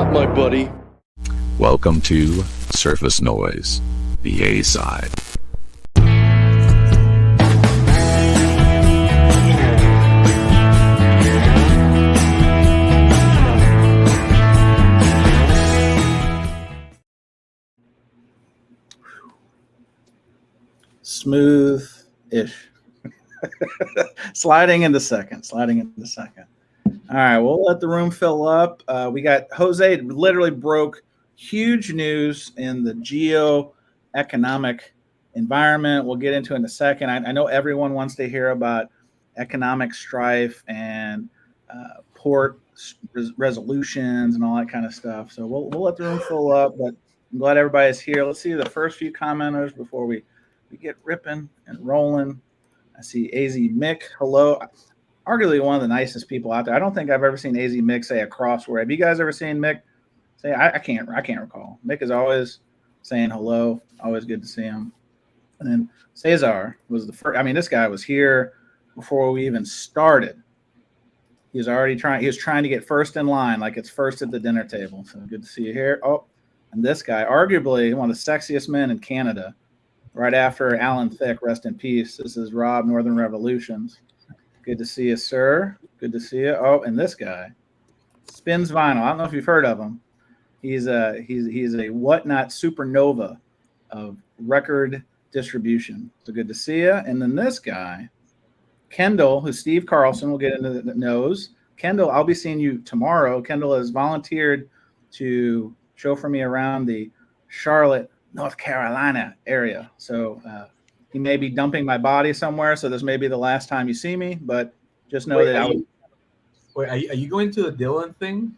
not, my buddy. Welcome to Surface Noise, the A-side. Smooth-ish. Sliding into second. All right, we'll let the room fill up. We got Jose literally broke huge news in the geo-economic environment. We'll get into it in a second. I know everyone wants to hear about economic strife and port resolutions and all that kind of stuff. So we'll let the room fill up, but I'm glad everybody's here. Let's see the first few commenters before we get ripping and rolling. I see AZ Mick. Hello. Arguably one of the nicest people out there. I don't think I've ever seen AZ Mick say a crossword. Have you guys ever seen Mick say? I can't recall. Mick is always saying hello. Always good to see him. And then Cesar was the first. I mean, this guy was here before we even started. He was trying to get first in line, like it's first at the dinner table. So good to see you here. Oh, and this guy, arguably one of the sexiest men in Canada, right after Alan Thicke, rest in peace. This is Rob, Northern Revolutions. Good to see you, sir. Good to see you. Oh, and this guy spins vinyl. I don't know if you've heard of him. He's a whatnot supernova of record distribution. So good to see you. And then this guy, Kendall, who Steve Carlson will get into the knows. Kendall, I'll be seeing you tomorrow. Kendall has volunteered to show for me around the Charlotte, North Carolina area. So he may be dumping my body somewhere. So this may be the last time you see me, but just know that are you going to the Dylan thing?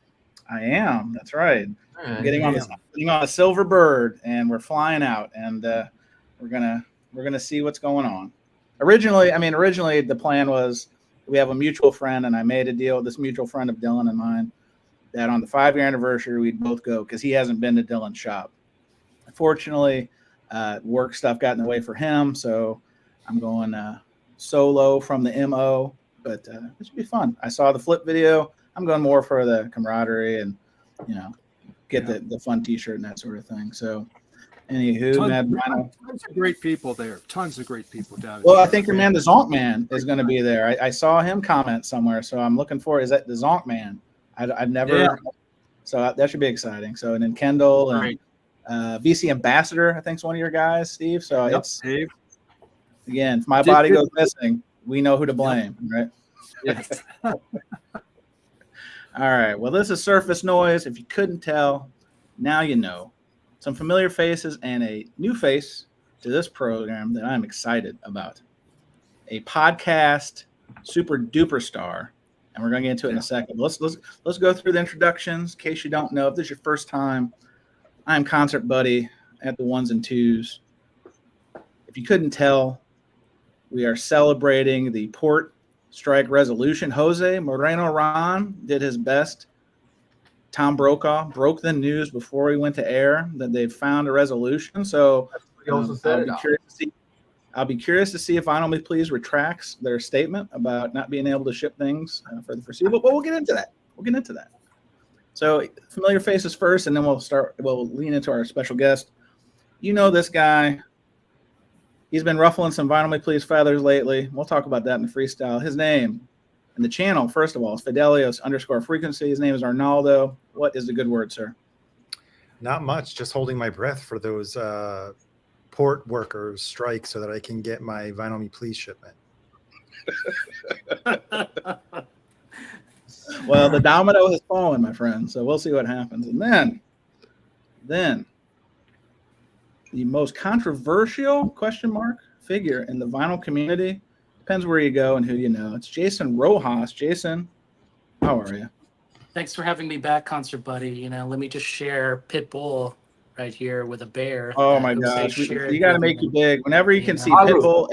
I am. That's right. Right, I'm getting on a silver bird and we're flying out and we're gonna see what's going on. Originally the plan was we have a mutual friend and I made a deal with this mutual friend of Dylan and mine that on the 5-year anniversary we'd both go because he hasn't been to Dylan's shop. Unfortunately, work stuff got in the way for him, so I'm going solo from the MO, but it should be fun. I saw the flip video. I'm going more for the camaraderie and, get the fun T-shirt and that sort of thing. So, anywho, tons of great people there. Tons of great people down there. Well, I think your man, the Zonk Man, is going to be there. I saw him comment somewhere, so I'm looking for. Is that the Zonk Man? I've never. Yeah. So that should be exciting. So and then Kendall and. Right. VC Ambassador, I think, is one of your guys, Steve. So it's Steve. Again, if my body goes missing, we know who to blame, right? Yes. All right. Well, this is Surface Noise. If you couldn't tell, now you know. Some familiar faces and a new face to this program that I'm excited about. A podcast super duper star, and we're going to get into it in a second. Let's go through the introductions in case you don't know. If this is your first time, I'm Concert Buddy at the ones and twos. If you couldn't tell, we are celebrating the port strike resolution. Jose Moreno Ron did his best. Tom Brokaw broke the news before he went to air that they've found a resolution. So I'll be curious to see if Vinyl Me Please retracts their statement about not being able to ship things for the foreseeable. But we'll get into that. So familiar faces first, and then we'll lean into our special guest. You know this guy. He's been ruffling some Vinyl Me Please feathers lately. We'll talk about that in the freestyle. His name and the channel, first of all, is Fidelios_frequency. His name is Arnaldo. What is the good word, sir? Not much. Just holding my breath for those port workers strike so that I can get my Vinyl Me Please shipment. Well, the domino has fallen, my friend. So we'll see what happens. And then the most controversial figure in the vinyl community, depends where you go and who you know. It's Jason Rojas. Jason, how are you? Thanks for having me back, Concert Buddy. Let me just share Pitbull right here with a bear. Oh my gosh, you got to make you big. Whenever you can see Pitbull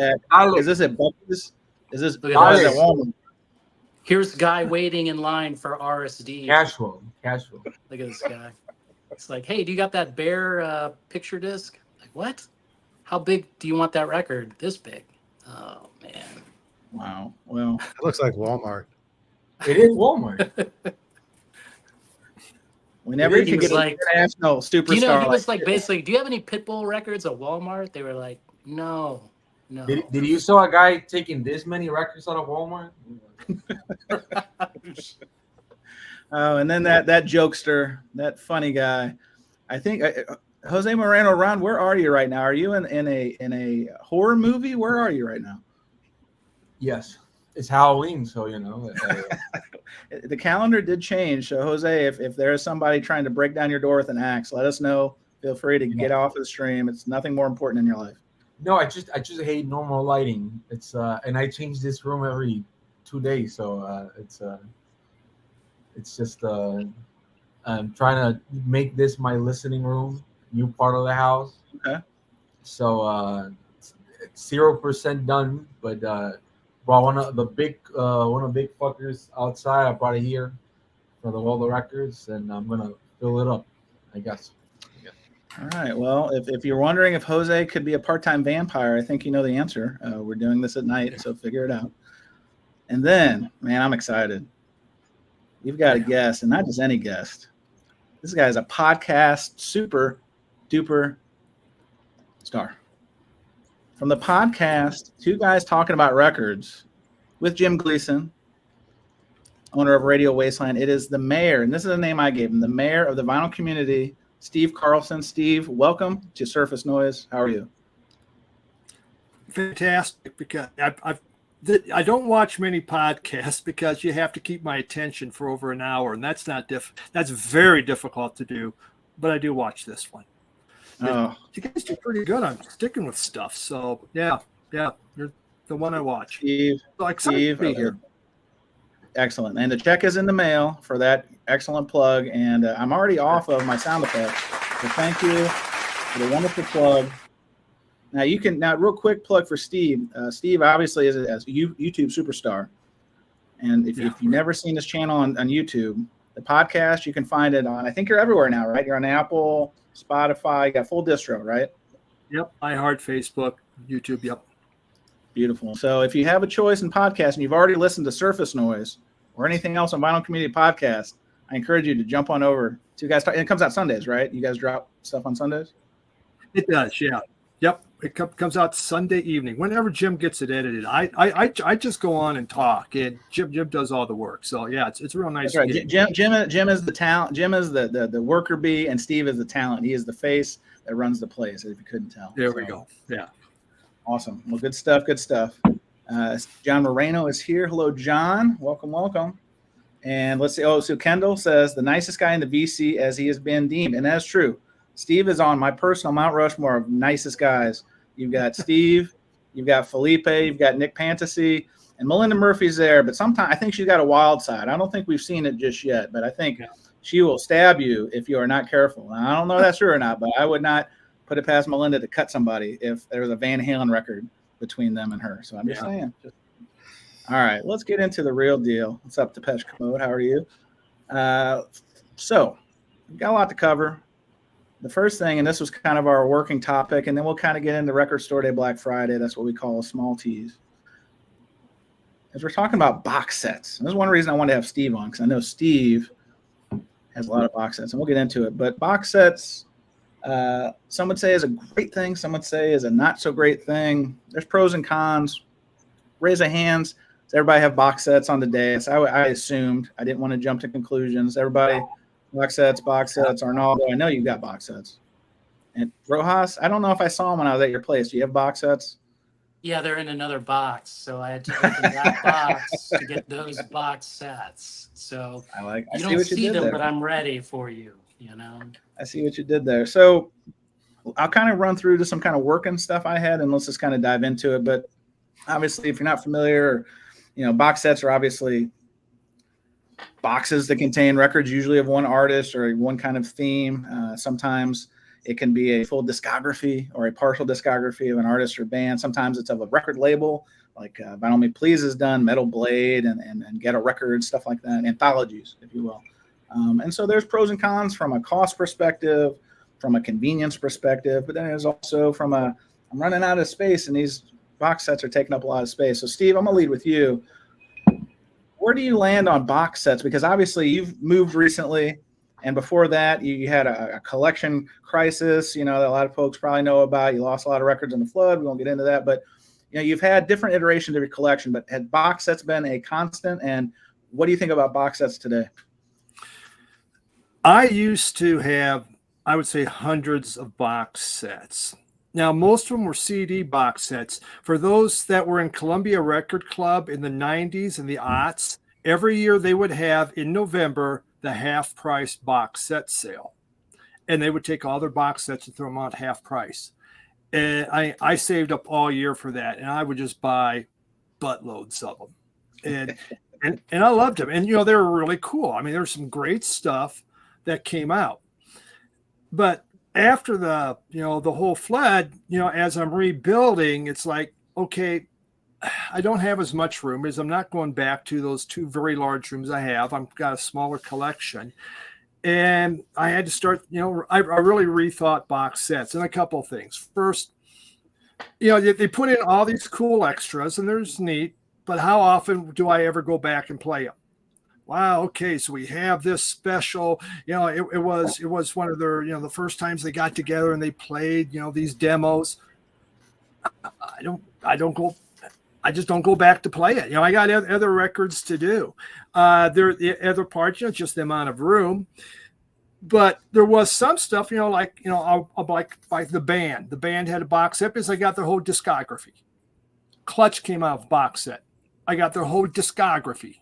is this at Bucky's? Is this at Walmart? Here's a guy waiting in line for RSD. Casual. Look at this guy. It's like, hey, do you got that bear picture disc? Like, what? How big do you want that record? This big? Oh, man. Wow. Well, it looks like Walmart. It is Walmart. Whenever you He can was get like, an international superstar. Do you know, he was like like basically, do you have any Pitbull records at Walmart? They were like, no. Did you saw a guy taking this many records out of Walmart? Oh, and then that jokester, that funny guy. I think Jose Moreno. Ron, where are you right now? Are you in a horror movie? Where are you right now? Yes, it's Halloween, so you know. The calendar did change. So Jose, if there is somebody trying to break down your door with an axe, let us know. Feel free to get off of the stream. It's nothing more important in your life. No, I just hate normal lighting. It's and I change this room every 2 days, so it's just I'm trying to make this my listening room, new part of the house. Okay. So 0% done, but brought one of the big fuckers outside. I brought it here for all the records, and I'm gonna fill it up, I guess. All right. Well, if you're wondering if Jose could be a part-time vampire, I think you know the answer. We're doing this at night, so figure it out. And then, man, I'm excited. We've got a guest, and not just any guest. This guy is a podcast super duper star. From the podcast, Two Guys Talking About Records with Jim Gleason, owner of Radio Wasteland. It is the mayor, and this is the name I gave him, the mayor of the vinyl community, Steve Carlson. Steve, welcome to Surface Noise. How are you? Fantastic, because I don't watch many podcasts because you have to keep my attention for over an hour, and that's that's very difficult to do. But I do watch this one. Oh, You guys do pretty good on sticking with stuff. So yeah, you're the one I watch. Steve, So excited to be here. Excellent. And the check is in the mail for that excellent plug. And I'm already off of my sound effects. So thank you for the wonderful plug. Now real quick plug for Steve. Steve obviously is a YouTube superstar. And if you've never seen his channel on YouTube, the podcast, you can find it on, I think you're everywhere now, right? You're on Apple, Spotify, you got full distro, right? Yep. iHeart, Facebook, YouTube. Yep. Beautiful. So if you have a choice in podcast and you've already listened to Surface Noise or anything else on Vinyl Community Podcast, I encourage you to jump on over to guys. And it comes out Sundays, right? You guys drop stuff on Sundays? It does. Yeah. Yep. It comes out Sunday evening whenever Jim gets it edited. I just go on and talk, and Jim does all the work. So yeah, it's real nice. That's right. Jim is the talent. Jim is the worker bee, and Steve is the talent. He is the face that runs the place. If you couldn't tell. There we go. Yeah. Awesome. Well, good stuff. Good stuff. John Moreno is here. Hello, John. Welcome. And let's see. Oh, so Kendall says the nicest guy in the VC as he has been deemed, and that's true. Steve is on my personal Mount Rushmore of nicest guys. You've got Steve, you've got Felipe, you've got Nick Fantasy, and Melinda Murphy's there. But sometimes I think she's got a wild side. I don't think we've seen it just yet, but I think she will stab you if you are not careful. Now, I don't know if that's true or not, but I would not put it past Melinda to cut somebody if there's a Van Halen record between them and her. So I'm just saying. All right, let's get into the real deal. What's up, Depeche Mode? How are you? So we've got a lot to cover. The first thing, and this was kind of our working topic, and then we'll kind of get into Record Store Day, Black Friday. That's what we call a small tease. As we're talking about box sets. And this is one reason I wanted to have Steve on, because I know Steve has a lot of box sets, and we'll get into it. But box sets, some would say is a great thing. Some would say is a not so great thing. There's pros and cons. Raise of hands. Does everybody have box sets on the dais? I assumed. I didn't want to jump to conclusions. Everybody, box sets. Arnaldo, I know you've got box sets. And Rojas, I don't know if I saw them when I was at your place. Do you have box sets? Yeah, they're in another box, so I had to open that box to get those box sets. So I you see don't what you see did them, there. but I'm ready for you. You know. I see what you did there. So I'll kind of run through to some kind of working stuff I had, and let's just kind of dive into it. But obviously, if you're not familiar, box sets are obviously boxes that contain records, usually of one artist or one kind of theme. Sometimes it can be a full discography or a partial discography of an artist or band. Sometimes it's of a record label, like Vinyl Me Please has done, Metal Blade and Ghetto Records, stuff like that, anthologies, if you will. And so there's pros and cons from a cost perspective, from a convenience perspective, but then there's also from I'm running out of space, and these box sets are taking up a lot of space. So Steve, I'm gonna lead with you. Where do you land on box sets? Because obviously you've moved recently, And before that, you had a collection crisis, that a lot of folks probably know about. You lost a lot of records in the flood. We won't get into that, but you've had different iterations of your collection. But had box sets been a constant? And what do you think about box sets today? I used to have, I would say, hundreds of box sets. Now, most of them were CD box sets. For those that were in Columbia Record Club in the 90s and the aughts, every year they would have in November the half price box set sale. And they would take all their box sets and throw them out half price. And I saved up all year for that. And I would just buy buttloads of them. And I loved them. And, they were really cool. I mean, there's some great stuff that came out. But after the whole flood, as I'm rebuilding, it's like, okay, I don't have as much room as I'm not going back to those two very large rooms I have. I've got a smaller collection. And I had to start, I really rethought box sets and a couple of things. First, they put in all these cool extras and there's neat, but how often do I ever go back and play them? Wow. Okay. So we have this special, it was one of their, the first times they got together and they played, these demos. I just don't go back to play it. I got other records to do. The other part, just the amount of room. But there was some stuff, I'll like the band. The band had a box set because I got their whole discography. Clutch came out of box set. I got their whole discography.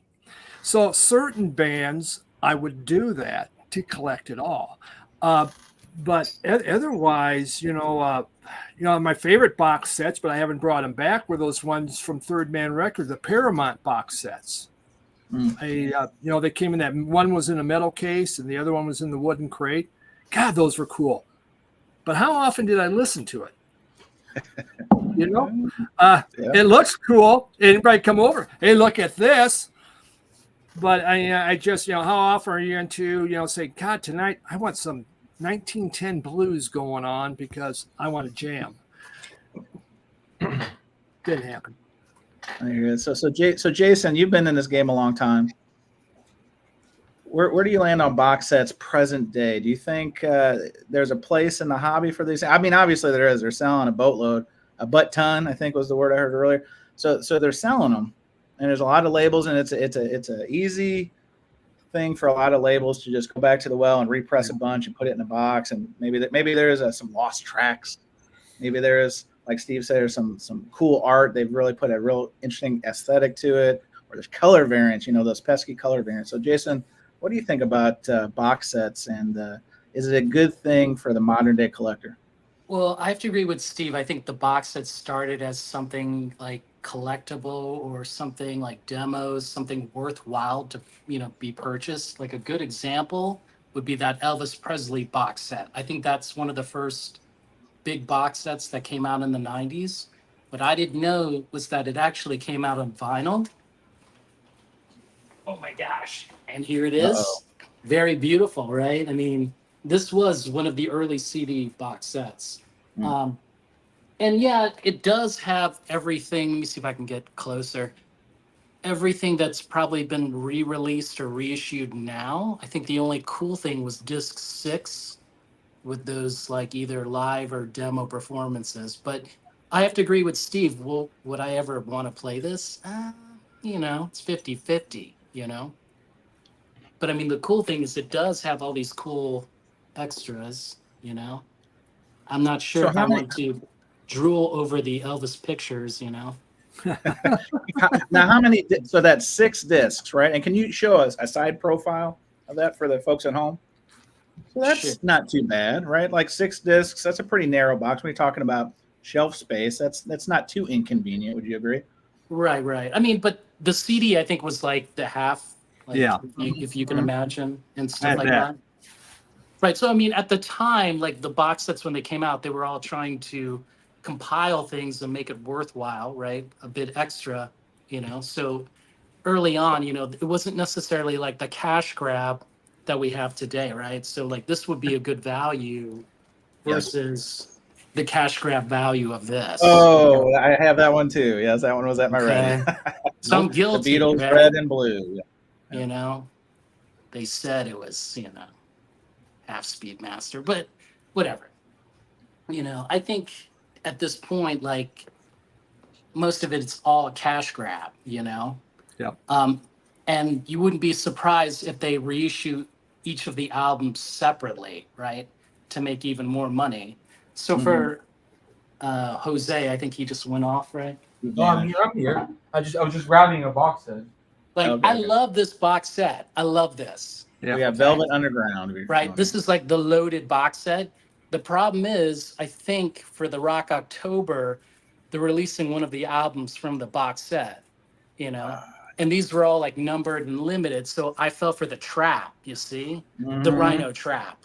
So certain bands, I would do that to collect it all. But otherwise, my favorite box sets, but I haven't brought them back, were those ones from Third Man Records, the Paramount box sets. They came in that one was in a metal case and the other one was in the wooden crate. God, those were cool. But how often did I listen to it? It looks cool. Anybody come over? Hey, look at this. But I just, how often are you into, say, God, tonight I want some 1910 blues going on because I want to jam. Didn't happen. So Jason, you've been in this game a long time. Where do you land on box sets present day? Do you think there's a place in the hobby for these? I mean, obviously there is. They're selling a boatload, a butt ton, I think was the word I heard earlier. So they're selling them, and there's a lot of labels, and it's a easy thing for a lot of labels to just go back to the well and repress a bunch and put it in a box. And maybe there is some lost tracks. Maybe there is, like Steve said, there's some cool art. They've really put a real interesting aesthetic to it. Or there's color variants, those pesky color variants. So Jason, what do you think about box sets, and is it a good thing for the modern day collector? Well, I have to agree with Steve. I think the box set started as something like collectible or something like demos, something worthwhile to be purchased. Like a good example would be that Elvis Presley box set. I think that's one of the first big box sets that came out in the 90s. What I didn't know was that it actually came out on vinyl. Oh my gosh. And here it is. Uh-oh. Very beautiful, right? I mean, this was one of the early CD box sets. And yeah, it does have everything. Let me see if I can get closer. Everything that's probably been re-released or reissued now. I think the only cool thing was disc 6 with those like either live or demo performances. But I have to agree with Steve. Well, would I ever want to play this? It's 50-50, But I mean, the cool thing is it does have all these cool extras, I'm not sure if I want to drool over the Elvis pictures, Now, how many? So that's 6 discs, right? And can you show us a side profile of that for the folks at home? So that's not too bad, right? Like 6 discs. That's a pretty narrow box. When you're talking about shelf space, that's not too inconvenient. Would you agree? Right. I mean, but the CD I think was like the half. Like, yeah. If you can imagine and stuff like that. Right. So I mean, at the time, like the box sets when they came out, they were all trying to compile things and make it worthwhile, right? A bit extra, So early on, it wasn't necessarily like the cash grab that we have today, right? So like this would be a good value versus the cash grab value of this. Oh, I have that one too. Yes, that one was at my ready. So I'm guilty. The Beatles, right? red and blue. They said it was, half Speedmaster, but whatever. I think at this point, like most of it's all a cash grab, Yep. And you wouldn't be surprised if they reissue each of the albums separately, right, to make even more money. So for Jose, I think he just went off, right? No, I'm here. I'm here. I was just grabbing a box set. Like, Okay, I okay. love this box set. I love this. Yeah. We got Velvet Underground. Right. This is like the loaded box set. The problem is, I think for the Rock October, they're releasing one of the albums from the box set, and these were all like numbered and limited. So I fell for the trap, you see, the Rhino trap,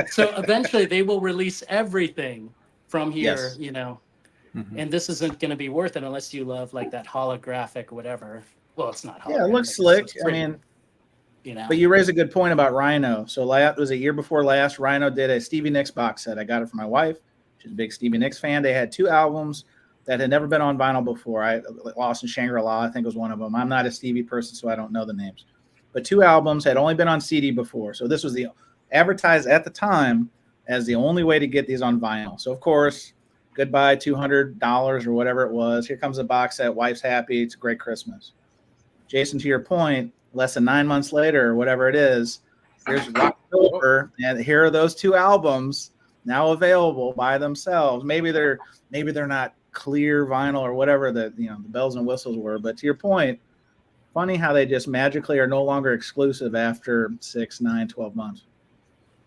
So eventually they will release everything from here, Yes. and this isn't going to be worth it unless you love like that holographic, whatever. Well, it's not holographic. Yeah, it looks it's slick. pretty, But you raise a good point about Rhino. So was a year before last, Rhino did a Stevie Nicks box set. I got it for my wife. She's a big Stevie Nicks fan. They had 2 albums that had never been on vinyl before. Lost in Shangri-La, I think was one of them. I'm not a Stevie person, so I don't know the names. But 2 albums had only been on CD before. So this was the advertised at the time as the only way to get these on vinyl. So, of course, goodbye $200 or whatever it was. Here comes a box set. Wife's happy. It's a great Christmas. Jason, to your point, less than 9 months later, or whatever it is, here's Rocktober, and here are those 2 albums now available by themselves. Maybe they're not clear vinyl or whatever the bells and whistles were, but to your point, funny how they just magically are no longer exclusive after 6, 9, 12 months.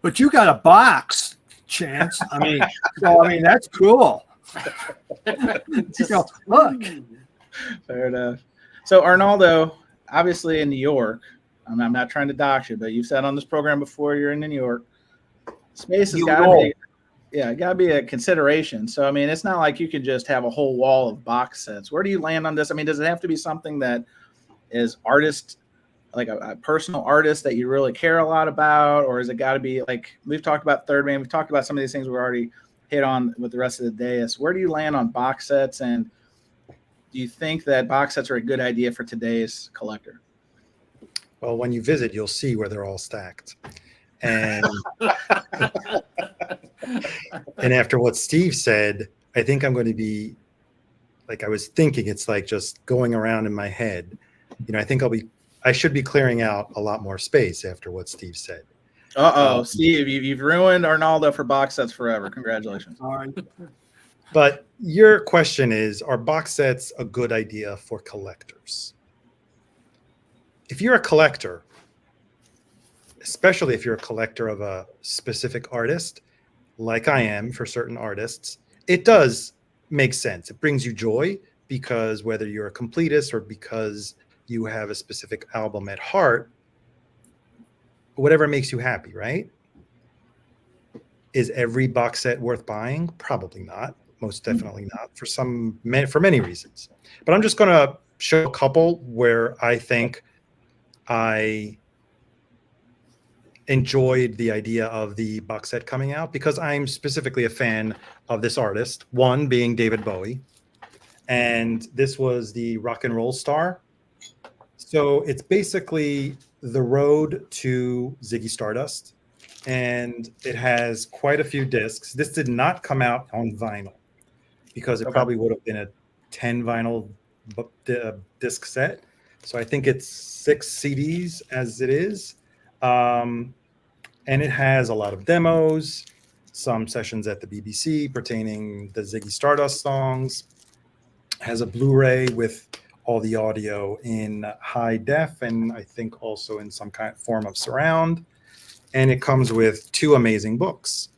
But you got a box, Chance. That's cool. Look. Fair enough. So Arnaldo, obviously in New York, I'm not trying to dox you, but you've said on this program before you're in New York. Space has got to be a consideration. So, it's not like you can just have a whole wall of box sets. Where do you land on this? Does it have to be something that is artist, like a personal artist that you really care a lot about? Or is it got to be like, we've talked about Third Man, we've talked about some of these things we've already hit on with the rest of the day. So where do you land on box sets? And do you think that box sets are a good idea for today's collector? Well, when you visit, you'll see where they're all stacked. And and after what Steve said, I think I'm going to be like, I was thinking it's like just going around in my head. I think I should be clearing out a lot more space after what Steve said. Steve, you've ruined Arnaldo for box sets forever. Congratulations. All right. But your question is, are box sets a good idea for collectors? If you're a collector, especially if you're a collector of a specific artist, like I am for certain artists, it does make sense. It brings you joy because whether you're a completist or because you have a specific album at heart, whatever makes you happy, right? Is every box set worth buying? Probably not. Most definitely not for many reasons. But I'm just going to show a couple where I think I enjoyed the idea of the box set coming out because I'm specifically a fan of this artist, one being David Bowie. And this was the Rock and Roll Star. So it's basically the road to Ziggy Stardust. And it has quite a few discs. This did not come out on vinyl because it probably would have been a 10 vinyl disc set. So I think it's 6 CDs as it is. And it has a lot of demos, some sessions at the BBC pertaining the Ziggy Stardust songs. It has a Blu-ray with all the audio in high def and I think also in some kind of form of surround. And it comes with 2 amazing books,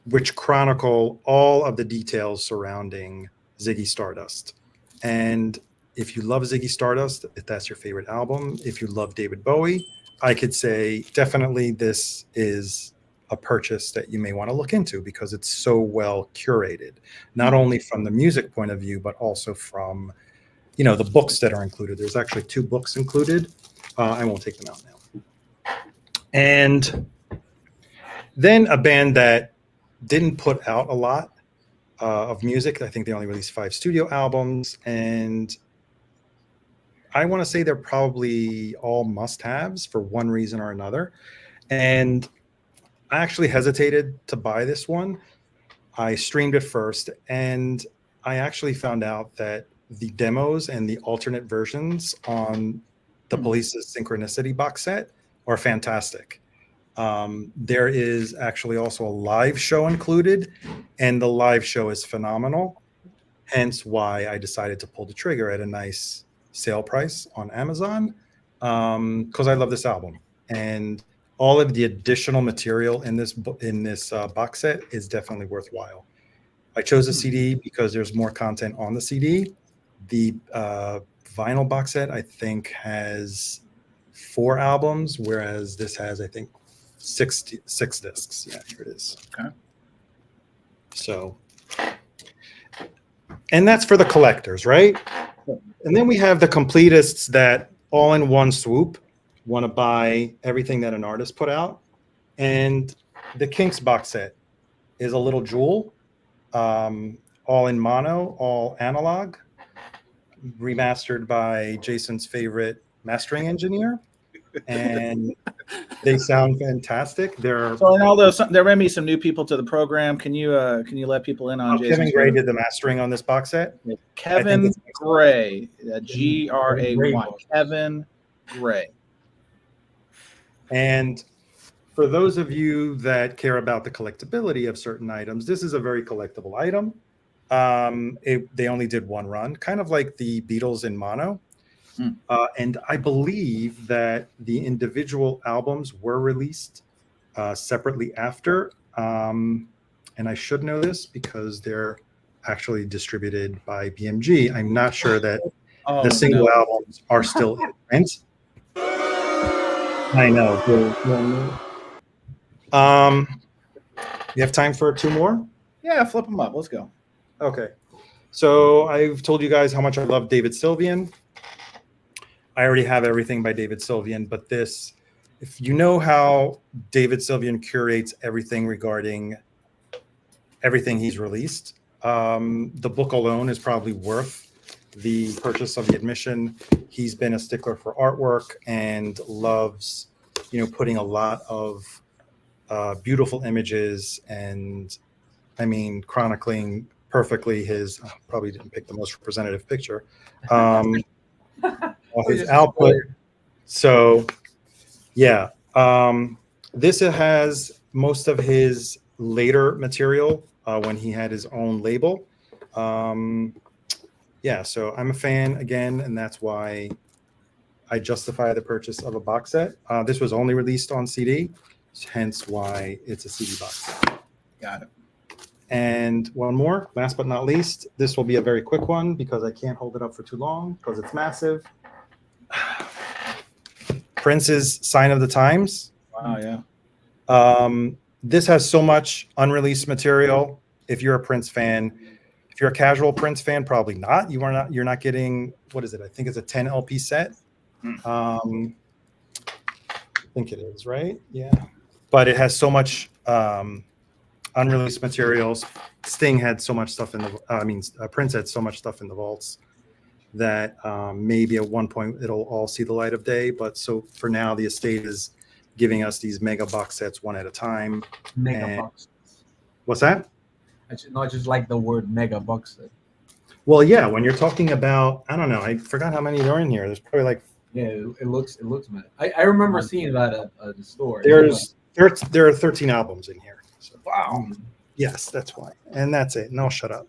which chronicle all of the details surrounding Ziggy Stardust. And if you love Ziggy Stardust, if that's your favorite album, if you love David Bowie, I could say definitely this is a purchase that you may want to look into because it's so well curated, not only from the music point of view, but also from, the books that are included. There's actually 2 books included. I won't take them out now. And then a band that didn't put out a lot of music. I think they only released 5 studio albums. And I want to say they're probably all must-haves for one reason or another. And I actually hesitated to buy this one. I streamed it first, and I actually found out that the demos and the alternate versions on the Police's Synchronicity box set are fantastic. There is actually also a live show included, and the live show is phenomenal. Hence why I decided to pull the trigger at a nice sale price on Amazon, because I love this album, and all of the additional material in this box set is definitely worthwhile. I chose a CD because there's more content on the CD. The vinyl box set, I think, has 4 albums, whereas this has, I think, 6 discs. Yeah, here it is. Okay. So, and that's for the collectors, right? And then we have the completists that all in one swoop want to buy everything that an artist put out. And the Kinks box set is a little jewel, all in mono, all analog, remastered by Jason's favorite mastering engineer. And they sound fantastic. So, and although there may be some new people to the program, can you let people in on Jason's Kevin Gray did the mastering on this box set. Kevin Gray, Gray, Kevin Gray. And for those of you that care about the collectability of certain items, this is a very collectible item. They only did one run, kind of like the Beatles in mono. And I believe that the individual albums were released separately after. And I should know this because they're actually distributed by BMG. I'm not sure that the single albums are still in print. I know. You have time for 2 more? Yeah, flip them up. Let's go. Okay. So I've told you guys how much I love David Sylvian. I already have everything by David Sylvian, but this, if you know how David Sylvian curates everything regarding everything he's released, the book alone is probably worth the purchase of the admission. He's been a stickler for artwork and loves, putting a lot of beautiful images and, chronicling perfectly his, probably didn't pick the most representative picture, of his output. So, yeah, this has most of his later material when he had his own label. Yeah, so I'm a fan again, and that's why I justify the purchase of a box set. This was only released on CD, hence why it's a CD box set. Got it. And one more, last but not least, this will be a very quick one because I can't hold it up for too long because it's massive. Prince's Sign of the Times. Wow, yeah. This has so much unreleased material. If you're a Prince fan, if you're a casual Prince fan, probably not. You're not getting, what is it? I think it's a 10 LP set. I think it is, right? Yeah. But it has so much unreleased materials. Sting had so much stuff in the, Prince had so much stuff in the vaults that maybe at one point it'll all see the light of day. But so for now, the estate is giving us these mega box sets one at a time. Mega box. What's that? I just like the word mega box set. Well, yeah, when you're talking about, I don't know, I forgot how many there are in here. There's probably like, yeah, it looks mad. I remember seeing that at the store. there are 13 albums in here. So. Wow. Yes, that's why. And that's it. No, shut up.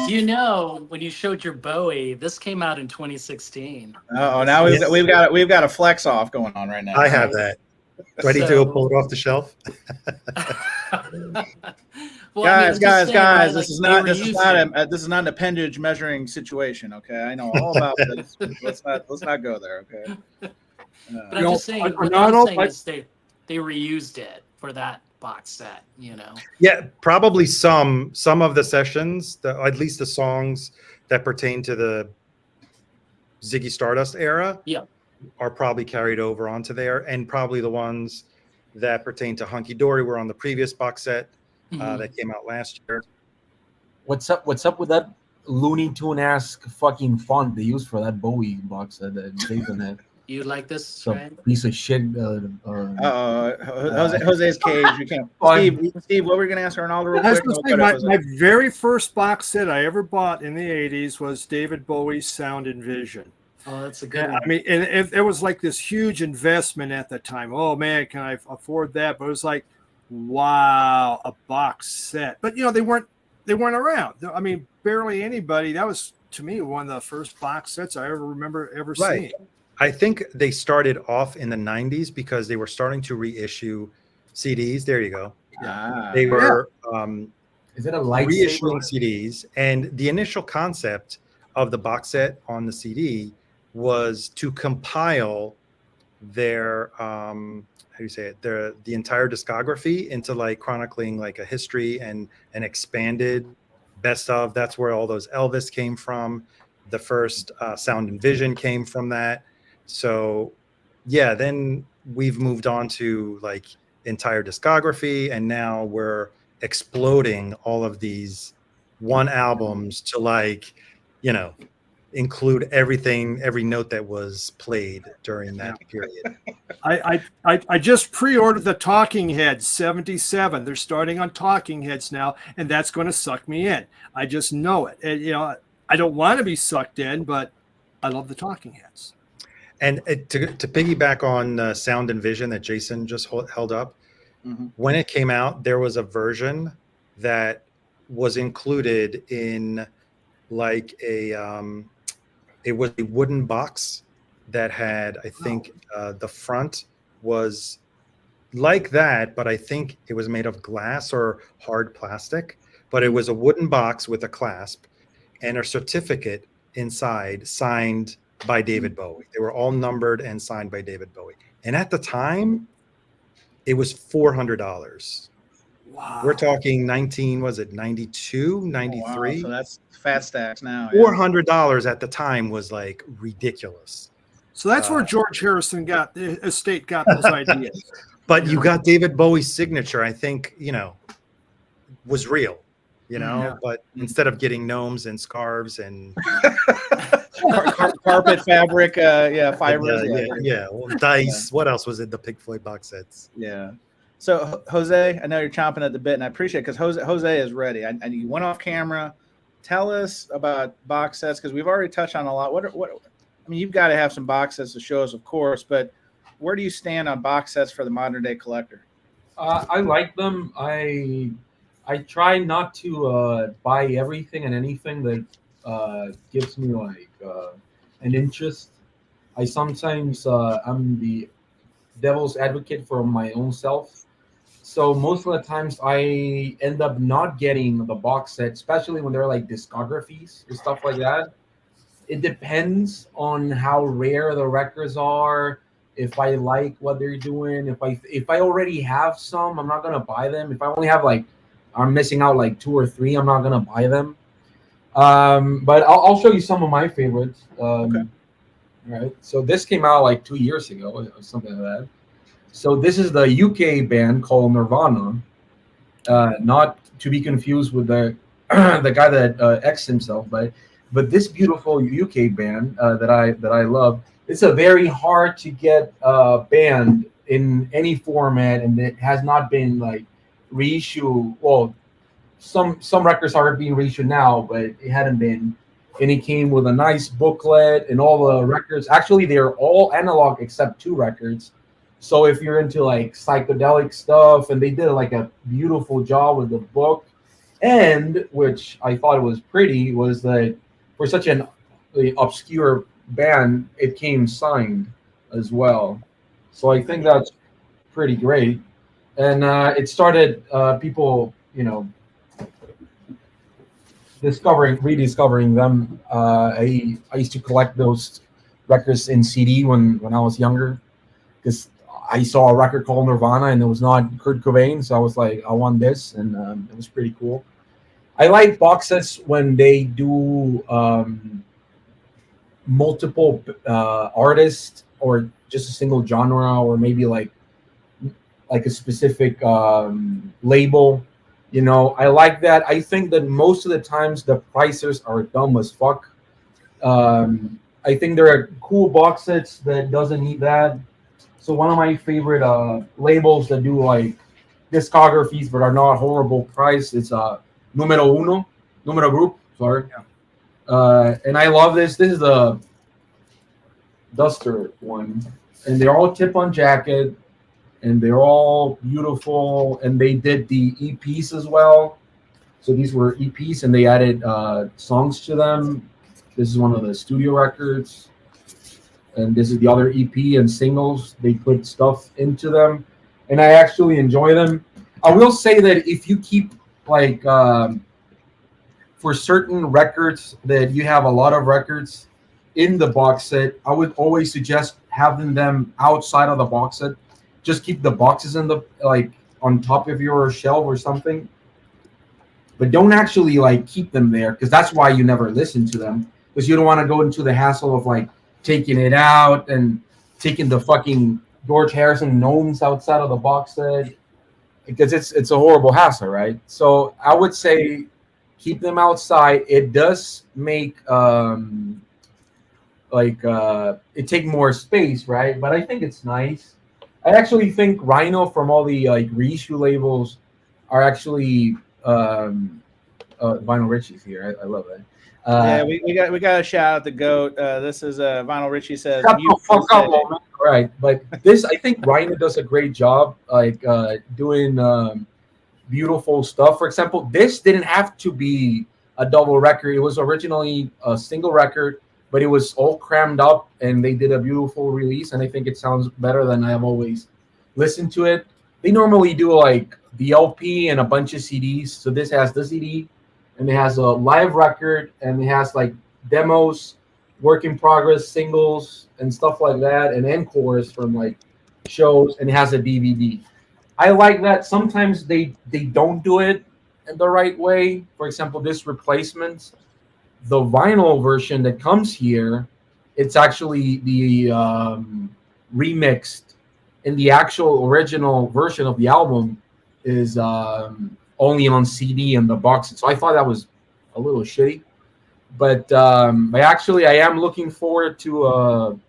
Do you know when you showed your Bowie, this came out in 2016. Oh, now we've got a flex off going on right now. I have that. Do I need to go pull it off the shelf? Well, guys, saying, right, this is not an appendage measuring situation. Okay, I know all about this. Let's not go there. Okay. But I'm just saying, what I'm saying is they reused it for that box set. Yeah, probably some of the sessions, at least the songs that pertain to the Ziggy Stardust era, are probably carried over onto there, and probably the ones that pertain to Hunky Dory were on the previous box set that came out last year. What's up with that Looney Tune-esque fucking font they used for that Bowie box set that Jason had? You like this, Some right? piece of shit. Jose's cage. We can't. Steve, what were we going to ask Ronaldo real I was quick? going to say, my very first box set I ever bought in the 80s was David Bowie's Sound and Vision. Oh, that's a good one. I mean, and it was like this huge investment at the time. Oh man, can I afford that? But it was like, wow, a box set. But they weren't around. I mean, barely anybody. That was, to me, one of the first box sets I ever remember seeing. I think they started off in the 90s because they were starting to reissue CDs. There you go. They were is it a reissuing CDs, and the initial concept of the box set on the CD was to compile their how do you say it, the entire discography into like chronicling like a history and an expanded best of. That's where all those Elvis came from. The first Sound and Vision came from that. So yeah, then we've moved on to like entire discography, and now we're exploding all of these one albums to like, include everything, every note that was played during that period. I just pre-ordered the Talking Heads 77. They're starting on Talking Heads now, and that's going to suck me in. I just know it. And, I don't want to be sucked in, but I love the Talking Heads. And to piggyback on Sound and Vision that Jason just held up, when it came out, there was a version that was included in like it was a wooden box that had, I think, the front was like that, but I think it was made of glass or hard plastic. But it was a wooden box with a clasp and a certificate inside signed by David Bowie. They were all numbered and signed by David Bowie. And at the time, it was $400. Wow. We're talking 92, 93? Wow, so that's fat stacks now. $400 at the time was like ridiculous. So that's where George Harrison got the estate got those ideas. But you got David Bowie's signature, I think, was real, but instead of getting gnomes and scarves and carpet fabric, fibers. Well, dice. What else was it? The Pink Floyd box sets. Yeah. So Jose, I know you're chomping at the bit, and I appreciate it because Jose is ready. I you went off camera. Tell us about box sets because we've already touched on a lot. What? I mean, you've got to have some box sets to show us, of course, but where do you stand on box sets for the modern day collector? I like them. I try not to buy everything and anything that gives me like an interest. I sometimes I'm the devil's advocate for my own self. So most of the times I end up not getting the box set, especially when they're like discographies or stuff like that. It depends on how rare the records are. If I like what they're doing, if I already have some, I'm not gonna buy them. If I only have I'm missing out like 2 or 3, I'm not gonna buy them. But I'll show you some of my favorites. Okay. Right. So this came out like 2 years ago or something like that. So this is the UK band called Nirvana, not to be confused with the the guy that X'd himself, but this beautiful UK band that I love. It's a very hard to get band in any format, and it has not been like reissued. Well, some records are being reissued now, but it hadn't been. And it came with a nice booklet and all the records. Actually, they're all analog except 2 records. So if you're into like psychedelic stuff, and they did like a beautiful job with the book, and which I thought was pretty was that for such an obscure band, it came signed as well. So I think that's pretty great. And it started people, rediscovering them. I used to collect those records in CD when I was younger, because I saw a record called Nirvana and it was not Kurt Cobain, so I was like, I want this, and it was pretty cool. I like box sets when they do multiple artists or just a single genre, or maybe like a specific label. You know, I like that. I think that most of the times the prices are dumb as fuck. I think there are cool box sets that doesn't need that. So one of my favorite labels that do like discographies but are not horrible price is Numero Uno, Numero Group. Sorry. And I love this. This is the Duster one, and they're all tip-on jacket, and they're all beautiful. And they did the EPs as well. So these were EPs, and they added songs to them. This is one of the studio records, and this is the other EP and singles. They put stuff into them, and I actually enjoy them. I will say that if you keep like for certain records that you have a lot of records in the box set, I would always suggest having them outside of the box set. Just keep the boxes in the like on top of your shelf or something, but don't actually like keep them there, because that's why you never listen to them, because you don't want to go into the hassle of like taking it out and taking the fucking George Harrison gnomes outside of the box set, because it's a horrible hassle, right? So I would say keep them outside. It does make it take more space, right? But I think it's nice. I actually think Rhino from all the like reissue labels are actually Vinyl Richie's here. I love that. Yeah, we got a shout out to Goat. This is Vinyl Richie says. Shut the fuck up, man. All right, but this I think Rhino does a great job, like doing beautiful stuff. For example, this didn't have to be a double record. It was originally a single record, but it was all crammed up, and they did a beautiful release. And I think it sounds better than I have always listened to it. They normally do like the LP and a bunch of CDs. So this has the CD, and it has a live record, and it has like demos, work in progress, singles, and stuff like that, and encores from like shows, and it has a DVD. I like that. Sometimes they don't do it in the right way. For example, this Replacements, the vinyl version that comes here, it's actually the remixed, and the actual original version of the album is only on CD in the box. So I thought that was a little shitty. But I am looking forward to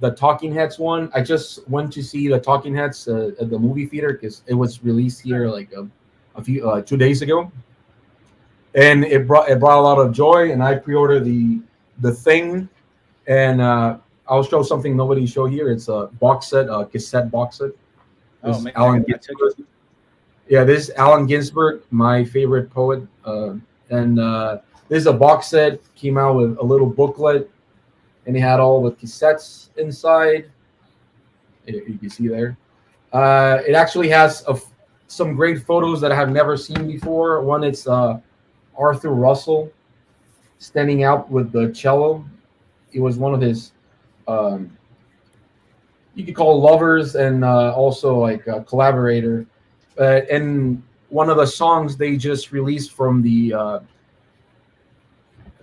the Talking Heads one. I just went to see the Talking Heads at the movie theater because it was released here like a few 2 days ago, and it brought a lot of joy. And I pre-ordered the Thing, and I'll show something nobody showed here. It's a box set, a cassette box set. Oh, man, Allen Ginsberg. Yeah, this is Allen Ginsberg, my favorite poet, and this is a box set. Came out with a little booklet, and it had all the cassettes inside. You can see there. It actually has some great photos that I have never seen before. One, it's Arthur Russell standing out with the cello. It was one of his, you could call lovers, and also like a collaborator. And one of the songs they just released from the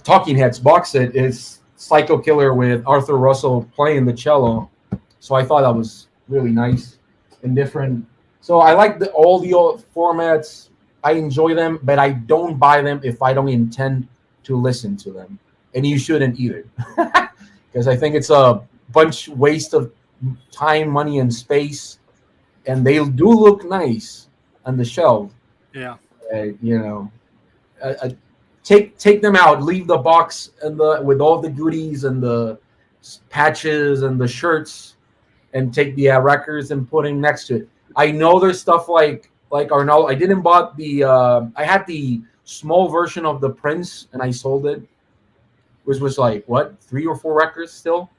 Talking Heads box set is Psycho Killer with Arthur Russell playing the cello. So I thought that was really nice and different. So I like all the old formats. I enjoy them, but I don't buy them if I don't intend to listen to them. And you shouldn't either, because I think it's a waste of time, money, and space. And they do look nice on the shelf. Yeah. Take them out. Leave the box with all the goodies and the patches and the shirts, and take the records and put them next to it. I know there's stuff like Arnaldo. I didn't bought the. I had the small version of the Prince, and I sold it, which was like what 3 or 4 records still,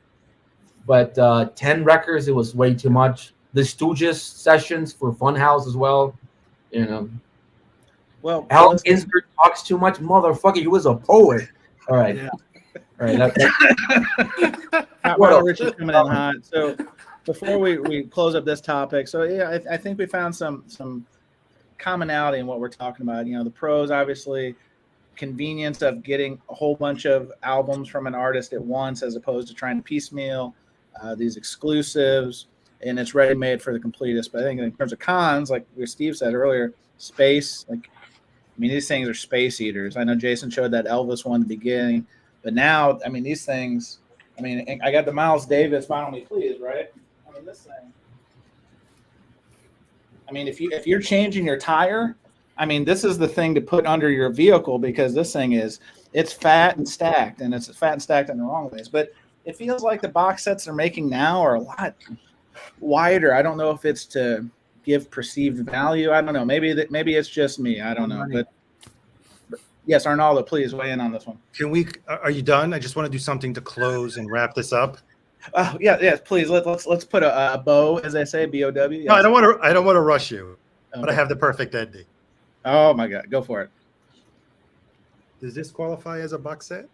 but 10 records, it was way too much. The Stooges sessions for Funhouse as well, Well, Allen Ginsberg talks too much, motherfucker. He was a poet. All right. Yeah. All right. Well, Richard's coming in hot. So before we close up this topic, so yeah, I think we found some commonality in what we're talking about. The pros, obviously, convenience of getting a whole bunch of albums from an artist at once, as opposed to trying to piecemeal these exclusives. and it's ready made for the completist. But I think in terms of cons, like Steve said earlier, space, like, I mean, these things are space eaters. I know Jason showed that Elvis one at the beginning, but now, I mean, these things, I mean, I got the Miles Davis Follow Me Please, right? I mean, this thing. I mean, if you're changing your tire, I mean, this is the thing to put under your vehicle, because this thing it's fat and stacked, and it's fat and stacked in the wrong ways. But it feels like the box sets they're making now are a lot wider. I don't know if it's to give perceived value. I don't know. Maybe it's just me. I don't know. But yes, Arnaldo, please weigh in on this one. Are you done? I just want to do something to close and wrap this up. Yes, please. Let's put a bow, as they say, BOW. Yes. No, I don't want to rush you, but I have the perfect ending. Oh my God, go for it. Does this qualify as a box set?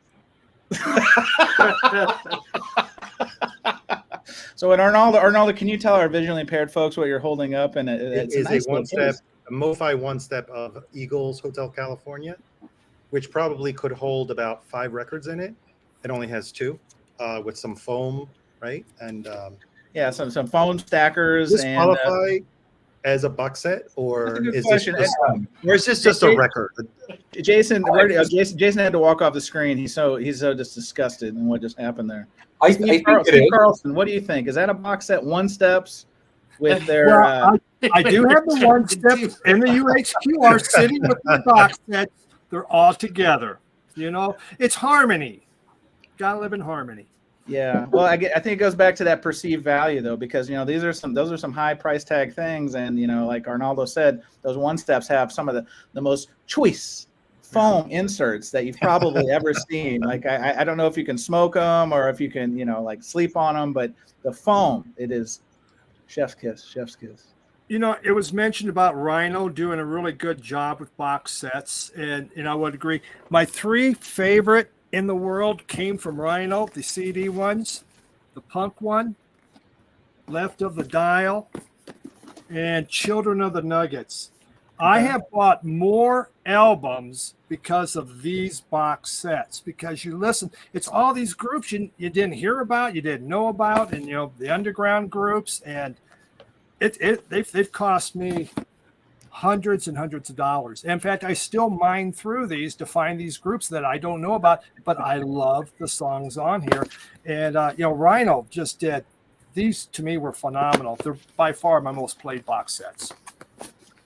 So, Arnaldo, can you tell our visually impaired folks what you're holding up? And It is a MoFi one step of Eagles Hotel California, which probably could hold about 5 records in it. It only has 2, with some foam, right? And some foam stackers. Does this and qualify as a box set, or is question. this just a record? Jason had to walk off the screen. He's so just disgusted in what just happened there. I Steve think it is. Carlson, what do you think? Is that a box set one steps with their? I do have the one step in the UHQ are sitting with the box sets. They're all together. You know, it's harmony. Gotta live in harmony. Yeah, well, I think it goes back to that perceived value, though, because those are some high price tag things, and like Arnaldo said, those one steps have some of the most choice foam inserts that you've probably ever seen. Like I don't know if you can smoke them or if you can like sleep on them, but the foam, it is chef's kiss. It was mentioned about Rhino doing a really good job with box sets, and I would agree. My 3 favorite in the world came from Rhino, the CD ones, the punk one, Left of the Dial, and Children of the Nuggets. I have bought more albums because of these box sets, because you listen, it's all these groups you didn't hear about, you didn't know about, and the underground groups, and they've cost me hundreds and hundreds of dollars. In fact, I still mine through these to find these groups that I don't know about, but I love the songs on here. And Rhino just did these. To me, were phenomenal. They're by far my most played box sets.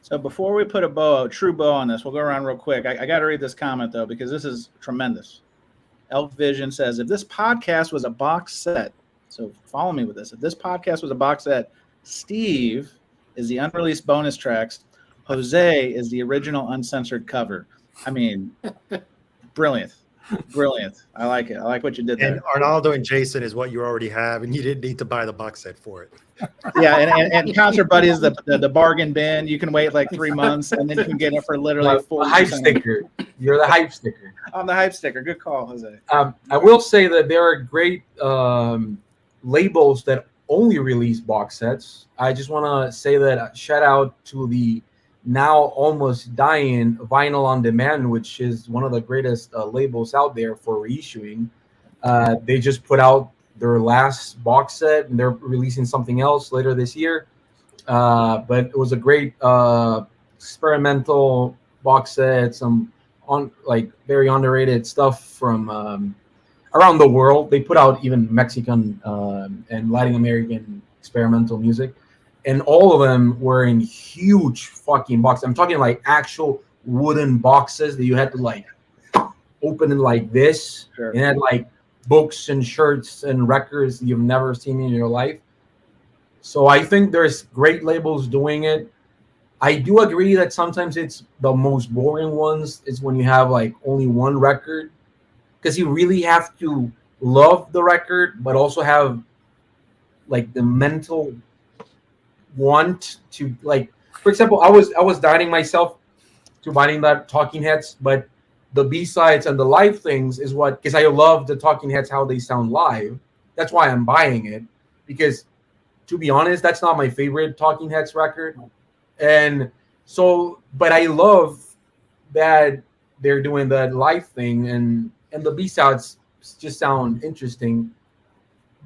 So before we put a true bow on this, we'll go around real quick. I got to read this comment, though, because this is tremendous. Elk Vision says, if this podcast was a box set, so follow me with this. If this podcast was a box set, Steve is the unreleased bonus tracks. Jose is the original uncensored cover. I mean, brilliant. I like it. I like what you did there. And Arnaldo and Jason is what you already have, and you didn't need to buy the box set for it. Yeah, and Concert Buddy is the bargain bin. You can wait like 3 months, and then you can get it for literally the hype sticker. You're the hype sticker. I'm the hype sticker. Good call, Jose. I will say that there are great labels that only release box sets. I just want to say that shout out to the now almost dying Vinyl on Demand, which is one of the greatest labels out there for reissuing. They just put out their last box set, and they're releasing something else later this year. But it was a great experimental box set, some very underrated stuff from around the world. They put out even Mexican and Latin American experimental music. And all of them were in huge fucking boxes. I'm talking like actual wooden boxes that you had to open it like this. Sure. And had books and shirts and records you've never seen in your life. So I think there's great labels doing it. I do agree that sometimes it's the most boring ones is when you have only one record, because you really have to love the record, but also have the mental want to for example, I was doubting myself to buying that Talking Heads, but the B-sides and the live things is what, because I love the Talking Heads, how they sound live. That's why I'm buying it, because to be honest, that's not my favorite Talking Heads record. And so, but I love that they're doing the live thing, and the B-sides just sound interesting.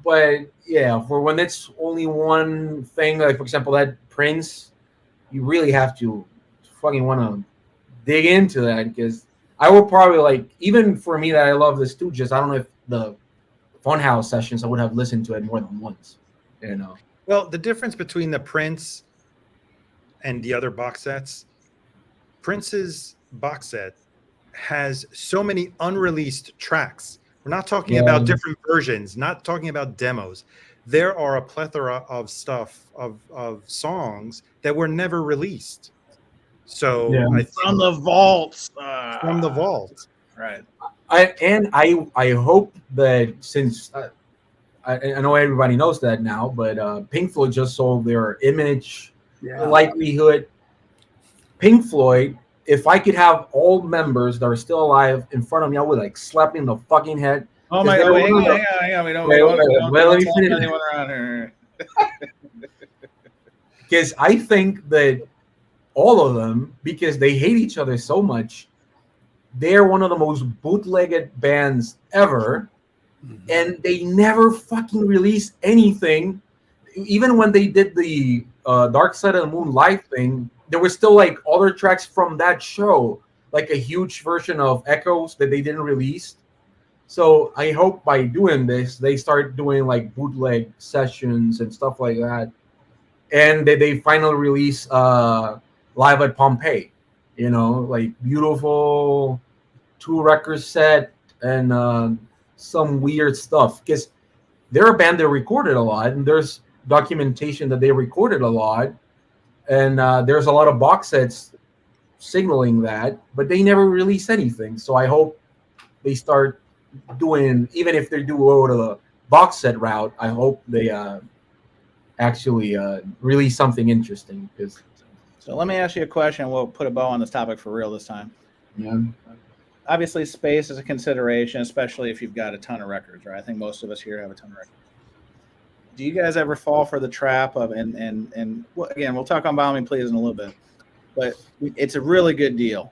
But yeah, for when it's only one thing, like for example that Prince, you really have to fucking want to dig into that, because I would probably like, even for me that I love the Stooges, I don't know if the Funhouse sessions I would have listened to it more than once. You know. Well, the difference between the Prince and the other box sets, Prince's box set has so many unreleased tracks. We're not talking about different versions, not talking about demos. There are a plethora of stuff, of songs that were never released. So Yeah. I think From the vaults. from the vault. Right. I hope that since I know everybody knows that now, but Pink Floyd just sold their Image, Likelihood. Pink Floyd, if I could have all members that are still alive in front of me, I would like slap me in the fucking head. Oh my God! Hang on. We don't talk anyone around here. Because I think that all of them, because they hate each other so much, they're one of the most bootlegged bands ever, and they never fucking released anything. Even when they did the Dark Side of the Moon live thing, there were still like other tracks from that show, like a huge version of Echoes that they didn't release. So I hope by doing this, they start doing like bootleg sessions and stuff like that, and they finally release Live at Pompeii. You know, like beautiful 2-record set and some weird stuff, because they're a band that recorded a lot, and there's documentation that they recorded a lot, and there's a lot of box sets signaling that, but they never release anything. So I hope they start doing, even if they do go to the box set route, I hope they actually release something interesting. Because So let me ask you a question. We'll put a bow on this topic for real this time. yeah, Obviously, space is a consideration, especially if you've got a ton of records, right? I think most of us here have a ton of records. Do you guys ever fall for the trap of, and well, again, we'll talk on Bombing Please in a little bit, but it's a really good deal.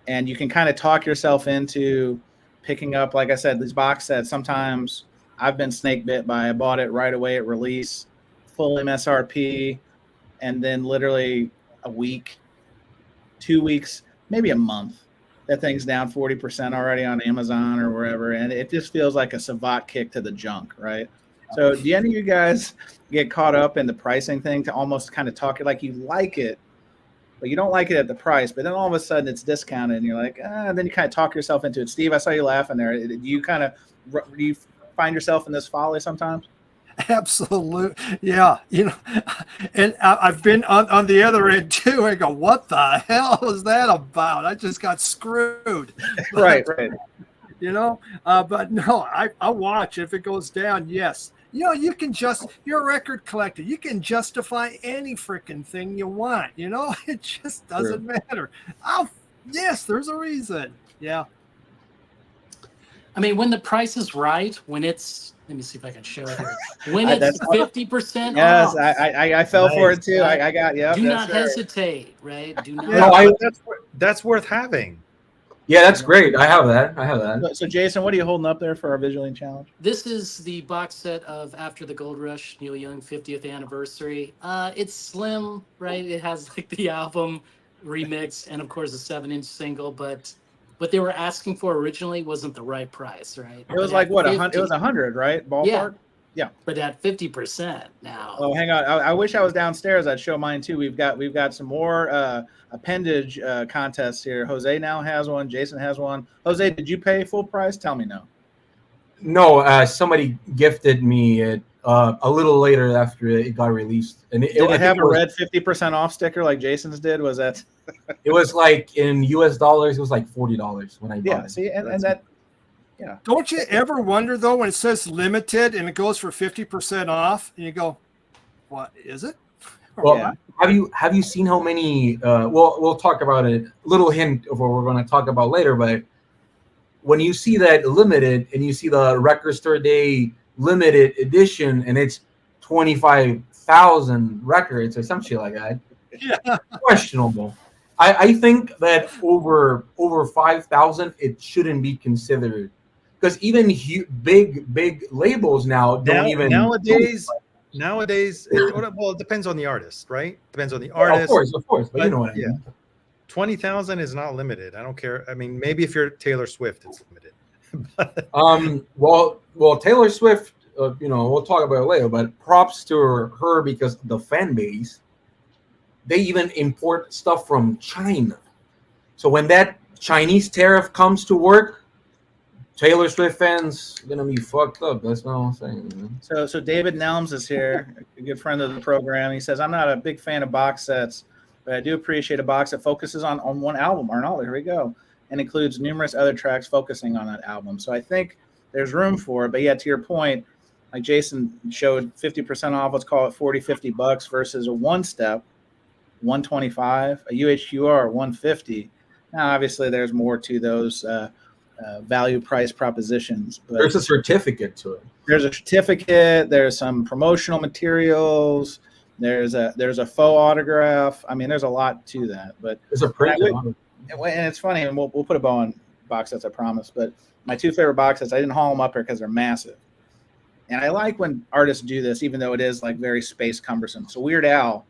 And you can kind of talk yourself into picking up, like I said, these box sets. Sometimes I've been snake bit by, I bought it right away at release, full MSRP, and then literally a week, 2 weeks, maybe a month, that thing's down 40% already on Amazon or wherever, and it just feels like a savate kick to the junk, right? So do any of you guys get caught up in the pricing thing to almost kind of talk it like you like it, but you don't like it at the price, but then all of a sudden it's discounted and you're like, then you kind of talk yourself into it. Steve, I saw you laughing there. Do you find yourself in this folly sometimes? Absolutely. Yeah. You know, and I've been on the other end too. I go, what the hell was that about? I just got screwed. Right. You know, but no, I watch if it goes down. Yes. You know, you can you're a record collector. You can justify any freaking thing you want. You know, it just doesn't matter. Yes, there's a reason. Yeah. I mean, when the price is right, when it's, let me see if I can show it here. When it's 50% yes, off. I fell for it too. I got you. Do not hesitate, right? Do not. Yeah, that's worth having. Yeah, that's great. I have that. So Jason, what are you holding up there for our visually challenge? This is the box set of After the Gold Rush, Neil Young 50th anniversary. It's slim, right? It has like the album remix and of course a 7-inch single, but what they were asking for originally wasn't the right price, right? It was like what, 100? It was 100, right? Ballpark. Yeah. But at 50% now. Oh, hang on. I wish I was downstairs. I'd show mine too. We've got some more appendage contests here. Jose now has one. Jason has one. Jose, did you pay full price? Tell me no. No, somebody gifted me it a little later after it got released, and did it have a red 50% off sticker like Jason's did? Was that? It was like in US dollars. It was like $40 when I bought it. Yeah. See, and that. Yeah. Don't you ever wonder though when it says limited and it goes for 50% off, and you go, "What is it?" Well, yeah. have you seen how many? We'll talk about it. Little hint of what we're going to talk about later, but when you see that limited and you see the Record Store Day limited edition, and it's 25,000 records or some shit like that, Yeah. questionable. I think that over 5,000, it shouldn't be considered. because even big labels now don't even nowadays it depends on the artist, right? Depends on the Yeah, artist. of course, but you know what I mean. 20,000 is not limited. I don't care. I mean, maybe if you're Taylor Swift, it's limited. But Well, Taylor Swift, we'll talk about it later, but props to her because the fan base, they even import stuff from China. So when that Chinese tariff comes to work, Taylor Swift fans are gonna be fucked up. That's what I'm saying. Man. So David Nelms is here, a good friend of the program. He says, I'm not a big fan of box sets, but I do appreciate a box that focuses on one album. Arnold, here we go. And includes numerous other tracks focusing on that album. So I think there's room for it. But yeah, to your point, like Jason showed 50% off, let's call it $40-$50 versus a one-step, $125, a UHQR, $150. Now, obviously, there's more to those value price propositions. But there's a certificate to it. There's a certificate. There's some promotional materials. There's a faux autograph. I mean, there's a lot to that. But there's a print. And it's funny, and we'll put a bow on box sets, I promise. But my two favorite box sets, I didn't haul them up here because they're massive. And I like when artists do this, even though it is like very space cumbersome. So Weird Al,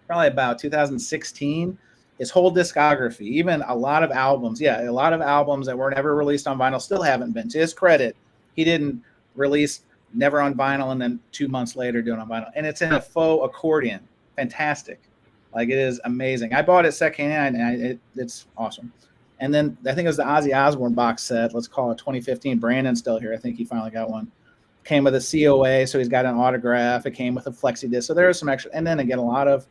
probably about 2016, his whole discography, even a lot of albums, a lot of albums that were never released on vinyl still haven't been. To his credit, he didn't release never on vinyl and then 2 months later do it on vinyl. And it's in a faux accordion. Fantastic. Like, it is amazing. I bought it secondhand, and it's awesome. And then I think it was the Ozzy Osbourne box set. Let's call it 2015. Brandon's still here. I think he finally got one. Came with a COA, so he's got an autograph. It came with a flexi disc. So there is some extra. And then again, a lot of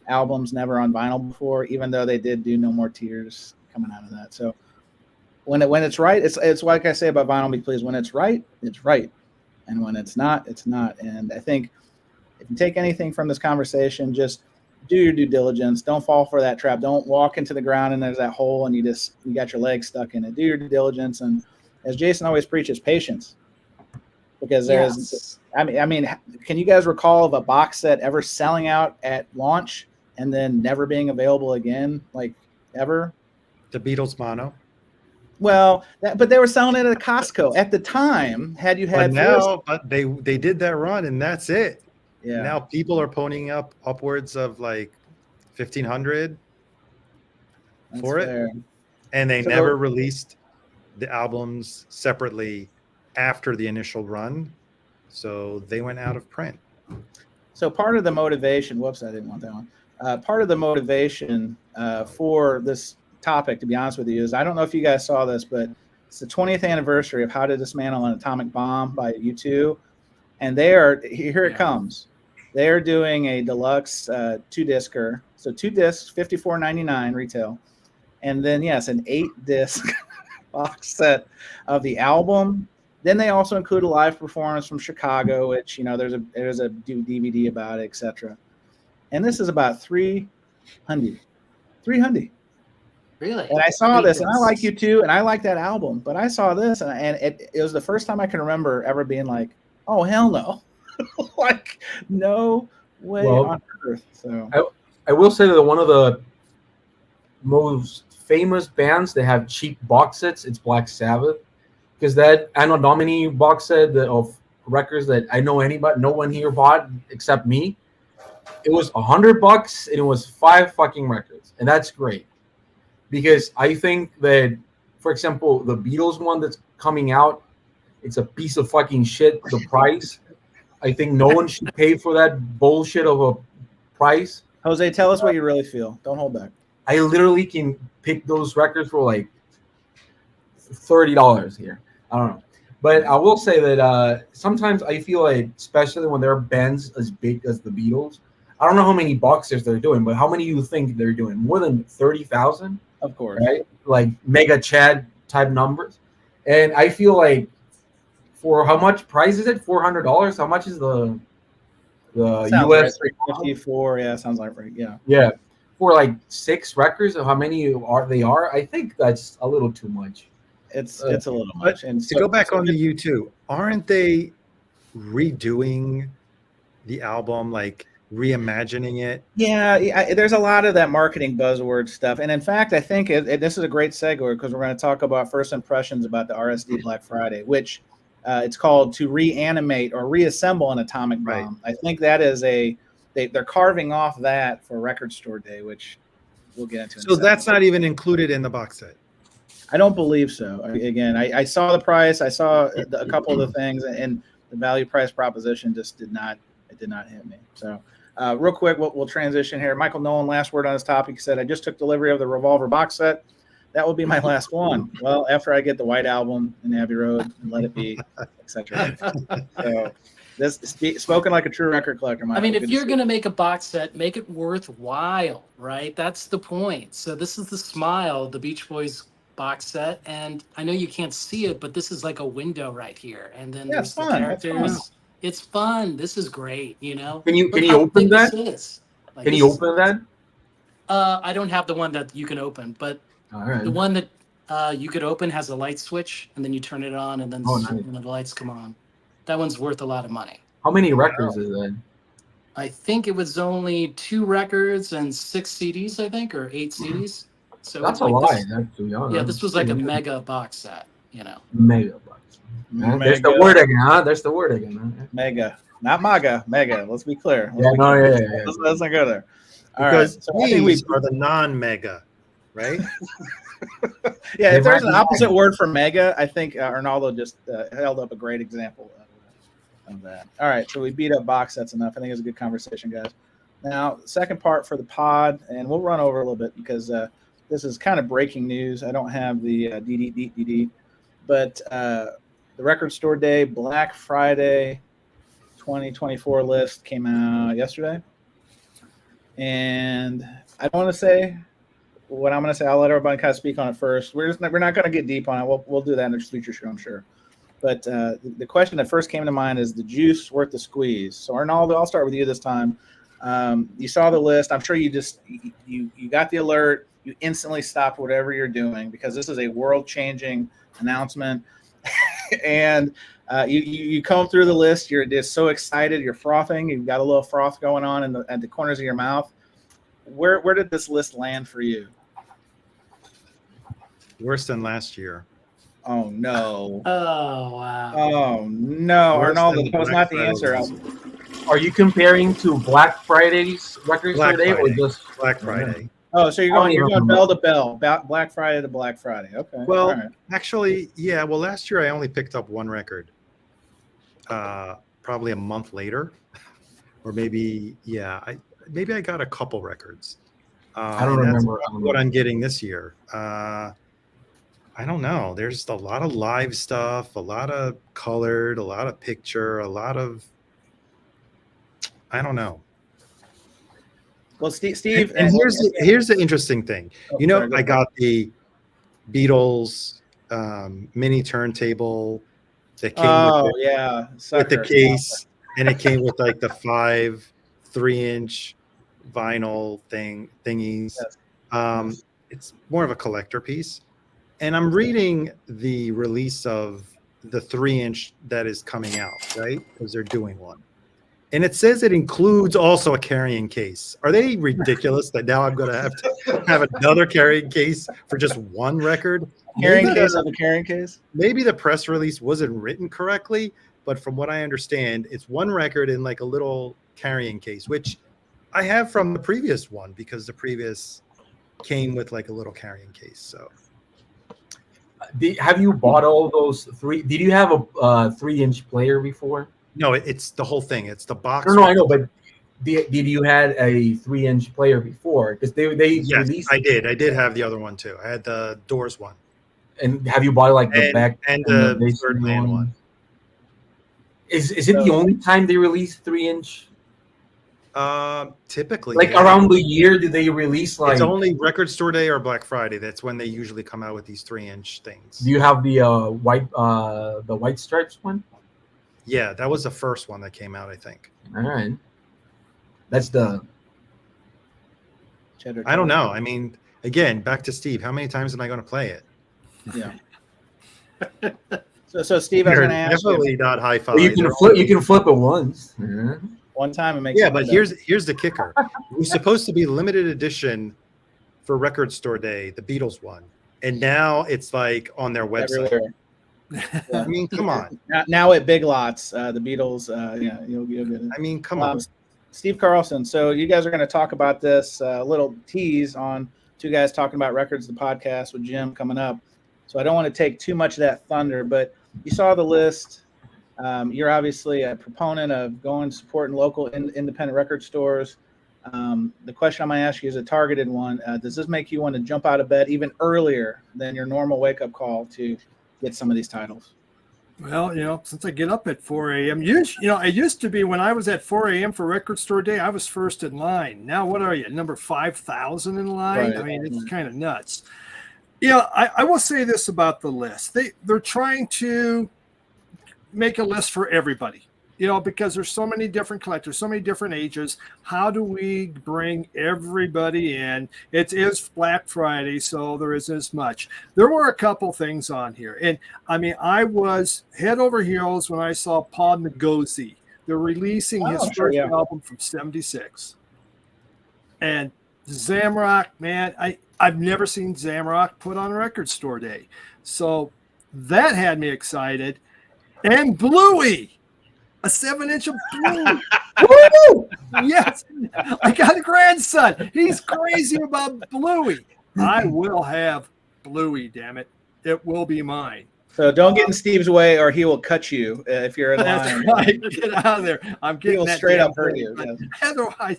albums never on vinyl before, even though they did do No More Tears coming out of that. So when it's right, it's like I say about Vinyl Me Please. When it's right, it's right. And when it's not, it's not. And I think if you take anything from this conversation, just do your due diligence. Don't fall for that trap. Don't walk into the ground and there's that hole and you got your leg stuck in it. Do your due diligence. And as Jason always preaches, patience. Because there's, I mean, can you guys recall of a box set ever selling out at launch and then never being available again, like ever? The Beatles mono. Well, but they were selling it at Costco at the time. Had you had but they did that run and that's it. Yeah. Now people are ponying up upwards of like 1,500 for it, and they never released the albums separately after the initial run, so they went out of print. So part of the motivation, whoops, I didn't want that one. Part of the motivation for this topic, to be honest with you, is I don't know if you guys saw this, but it's the 20th anniversary of How to Dismantle an Atomic Bomb by U2, and here it comes. They're doing a deluxe 2-discer, so 2 discs, $54.99 retail, and then an 8-disc box set of the album. Then they also include a live performance from Chicago, which there's a DVD about it, etc. And this is about $300. $300. Really? And I saw this, and I like U2, and I like that album. But I saw this, and it was the first time I can remember ever being like, "Oh hell no!" Like, no way on earth. So I will say that one of the most famous bands that have cheap box sets, it's Black Sabbath, because that Anno Domini box set of records that I know no one here bought except me, it was $100 and it was 5 fucking records, and that's great because I think that, for example, the Beatles one that's coming out, it's a piece of fucking shit. The price, I think no one should pay for that bullshit of a price. Jose, tell us what you really feel. Don't hold back. I literally can pick those records for like $30 here. I don't know. But I will say that sometimes I feel like, especially when there are bands as big as the Beatles, I don't know how many boxers they're doing, but how many you think they're doing? More than 30,000? Of course. Right? Like Mega Chad type numbers. And I feel like, for how much price is it? $400? How much is the US? Right. 54, yeah, sounds like right. Yeah. Yeah. For like 6 records of how many are, I think that's a little too much. It's a little much. And to go back on the U2, aren't they redoing the album? Like reimagining it. Yeah, there's a lot of that marketing buzzword stuff, and in fact, I think this is a great segue because we're going to talk about first impressions about the RSD Black Friday, which it's called to reanimate or reassemble an atomic bomb. Right. I think that is they're carving off that for Record Store Day, which we'll get into. So that's not even included in the box set. I don't believe so. Again, I saw the price, I saw a couple of the things, and the value price proposition just did not hit me. So. Real quick, we'll transition here. Michael Nolan, last word on this topic. He said, I just took delivery of the Revolver box set. That will be my last one. Well, after I get the White Album in Abbey Road and Let It Be, etc. So this spoken like a true record collector, Michael. I mean, if you're going to make a box set, make it worthwhile, right? That's the point. So this is the Smile, the Beach Boys box set. And I know you can't see it, but this is like a window right here. And then there's the characters. It's fun. This is great, you know. Can you Look how open big that? this is. Like, Can this you is- open that? I don't have the one that you can open, but All right. the one that you could open has a light switch, and then you turn it on, and then Oh, nice. when the lights come on. That one's worth a lot of money. How many records is that? I think it was only 2 records and 6 CDs, I think, or 8 CDs. So That's a like lot. this- Actually, Yeah, this was like a mega box set, you know. mega box. There's the word again, huh? There's the word again. Huh? Mega, not MAGA, mega. Let's be clear. Yeah, no, yeah. Let's not go there. All right. Because So I think these are the non-mega, right? yeah, if there's an might be opposite word for mega, I think Arnaldo just held up a great example of that. All right, so we beat up box sets enough. I think it was a good conversation, guys. Now, second part for the pod, and we'll run over a little bit because this is kind of breaking news. I don't have the DD, but the Record Store Day Black Friday 2024 list came out yesterday. And I don't want to say what I'm going to say. I'll let everybody kind of speak on it first. We're not going to get deep on it. We'll do that in a future show, I'm sure. But the question that first came to mind is the juice worth the squeeze. So Arnaldo, I'll start with you this time. You saw the list. I'm sure you got the alert. You instantly stopped whatever you're doing because this is a world-changing announcement. And you comb through the list. You're just so excited. You're frothing. You've got a little froth going on at the corners of your mouth. Where did this list land for you? Worse than last year. Oh no! Oh wow! Oh no, Worse Arnaldo, than that was Black not the Friday answer. list. Are you comparing to Black Friday's records Black today, or Friday. just Black Friday. Oh, so you're I don't going even bell to bell, Black Friday to Black Friday. Okay. Well, all right. actually, yeah. Well, last year I only picked up one record. Probably a month later, or maybe maybe I got a couple records. I don't and that's remember what I'm getting this year. I don't know. There's a lot of live stuff, a lot of colored, a lot of picture, a lot of I don't know. Well, Steve, And here's the interesting thing. Oh, You know, sorry, go I ahead. got the Beatles mini turntable that came Oh with yeah, with the sucker. case, and it came with like the 5 3-inch vinyl thingies. Yes. It's more of a collector piece. And I'm reading the release of the 3-inch that is coming out, right? Because they're doing one. And it says it includes also a carrying case. Are they ridiculous that now I'm going to have another carrying case for just one record? Carrying Maybe case of a carrying case. maybe the press release wasn't written correctly, but from what I understand, it's one record in like a little carrying case, which I have from the previous one because the previous came with like a little carrying case. So have you bought all those 3? Did you have a 3-inch player before? no, it's the whole thing. It's the box. No, I know, but did you had a 3-inch player before? Because they Yes, released. I did. I did have the other one too. I had the Doors one And have you bought like the and, back and and the base Third Man one. Is it the only time they release 3-inch? Typically, Like yeah. around the year, do they release like? It's only Record Store Day or Black Friday. That's when they usually come out with these 3-inch things. Do you have the white stripes one? Yeah, that was the first one that came out, I think. All right, that's the. Cheddar. I don't know. I mean, again, back to Steve. How many times am I going to play it? Yeah. So Steve, I was They're going to ask you. definitely not high five. Well, you can flip it once. Yeah. one time and makes Yeah, it but better. here's the kicker. It was supposed to be limited edition for Record Store Day, the Beatles one, and now it's like on their website. Everywhere. I mean, come on. Now at Big Lots, the Beatles. Yeah, you'll get it. I mean, come on. Steve Carlson. So you guys are going to talk about this little tease on Two Guys Talking About Records, the podcast with Jim coming up. So I don't want to take too much of that thunder, but you saw the list. You're obviously a proponent of going supporting local independent record stores. The question I'm going to ask you is a targeted one. Does this make you want to jump out of bed even earlier than your normal wake-up call to get some of these titles? Well, since I get up at 4 a.m., it used to be when I was at 4 a.m. for Record Store Day, I was first in line. Now, what are you, number 5,000 in line? Right. I mean, it's kind of nuts. I will say this about the list. They're trying to make a list for everybody, because there's so many different collectors, so many different ages. How do we bring everybody in? It is Black Friday, so there isn't as much. There were a couple things on here. And I mean, I was head over heels when I saw Paul Ngozi. They're releasing his first album from 76. And Zamrock, man, I've never seen Zamrock put on Record Store Day. So that had me excited. And Bluey, a 7-inch of Bluey. Woo! Yes, I got a grandson. He's crazy about Bluey. I will have Bluey, damn it. It will be mine. So don't get in Steve's way or he will cut you if you're in line. That's right. Get out of there. I'm getting He'll that straight damn up hurt Bluey. you. But Yes. otherwise,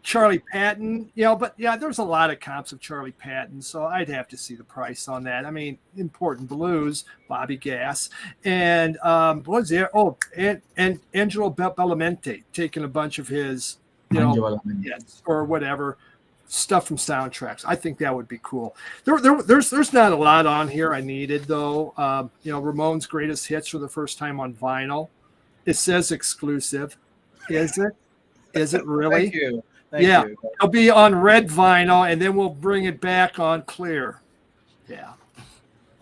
Charlie Patton, but yeah, there's a lot of comps of Charlie Patton, so I'd have to see the price on that. I mean, Important Blues, Bobby Gass, and what was there? Oh, and Angelo Bellamente taking a bunch of his, hits or whatever stuff from soundtracks. I think that would be cool. There's not a lot on here I needed though. Ramone's greatest hits for the first time on vinyl. It says exclusive. Is it? Is it really? Thank you. Thank you. It'll be on red vinyl, and then we'll bring it back on clear. Yeah,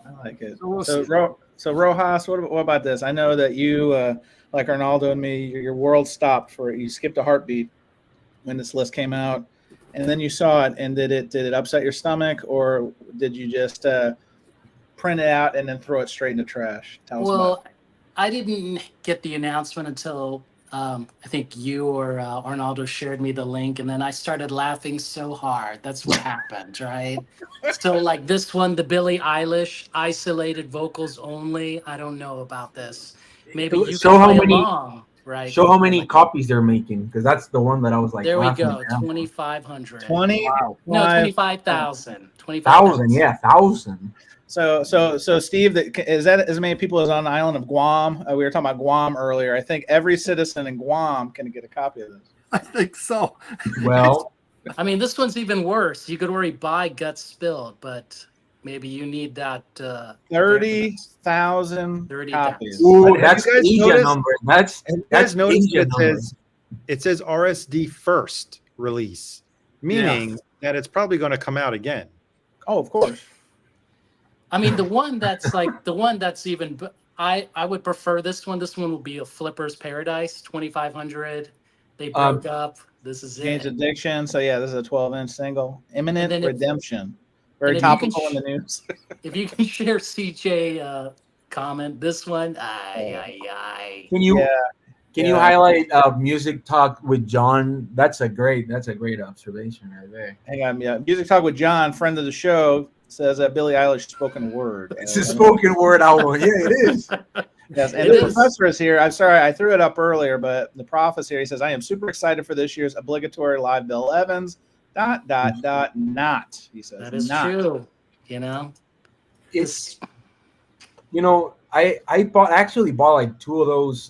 I like it. So we'll So, see. Rojas, what about this? I know that you, like Arnaldo and me, your world stopped you skipped a heartbeat when this list came out, and then you saw it. And did it upset your stomach, or did you just print it out and then throw it straight in the trash? Tell us about it. I didn't get the announcement until I think you or Arnaldo shared me the link, and then I started laughing so hard. That's what happened, right? So like this one, the Billie Eilish isolated vocals only. I don't know about this. Maybe you Show can how play many- along, right? Show how many copies they're making, because that's the one that I was like. There we laughing go, at. 2,500. 20. No, 25,000. 1,000, yeah, 1,000. So Steve, is that as many people as on the island of Guam? We were talking about Guam earlier. I think every citizen in Guam can get a copy of this. I think so. Well, I mean, this one's even worse. You could already buy Guts Spilled, but maybe you need that. 30,000 30,000. copies. ooh, Have that's you guys Asia noticed- number. That's And you guys noticed Asia it number. says RSD first release, meaning that it's probably going to come out again. Oh, of course. I mean, the one that's even. I would prefer this one. This one will be a Flipper's Paradise, 2,500. They broke up. This is Games it. Addiction. So yeah, this is a 12-inch single. Imminent And then Redemption. and Very if you can topical in the news. If you can share CJ comment, this one, aye. Can you Yeah. can you Yeah. highlight Music Talk with John? That's a great observation right there. Hang on. Yeah. Music Talk with John, friend of the show, says that Billie Eilish spoken word. It's a spoken word album. Yeah, it is. Yes, and It the is. professor is here. I'm sorry, I threw it up earlier, but the prof is here. He says, I am super excited for this year's obligatory live Bill Evans. ... Not. He says, That is not. true. It's I actually bought like two of those.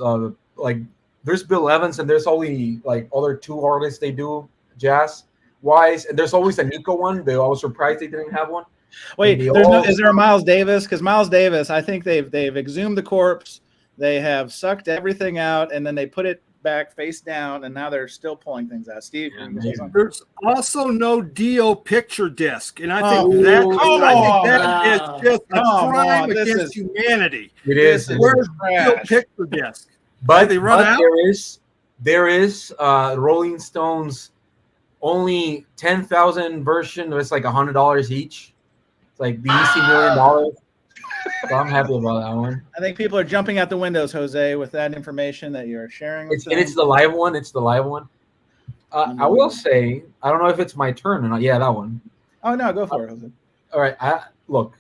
Like there's Bill Evans and there's only like other two artists they do jazz wise, and there's always a Nico one. I was surprised they didn't have one. Wait, They there's all- is there a Miles Davis? Because Miles Davis, I think they've exhumed the corpse, they have sucked everything out, and then they put it back face down, and now they're still pulling things out. Steve, Yeah, you can say something? There's also no Dio picture disc, and I think Oh, that come is on. just a Come crime on, this against humanity. It is. This is Where's Dio trash. picture disc? But, They run out? There is Rolling Stones only 10,000 version. It's like $100 each. It's like the easy $1 million. So I'm happy about that one. I think people are jumping out the windows, Jose, with that information that you're sharing with them. And it's the live one. It's the live one. I will say, I don't know if it's my turn or not. Yeah, that one. Oh no, go for it, Jose. All right. Look.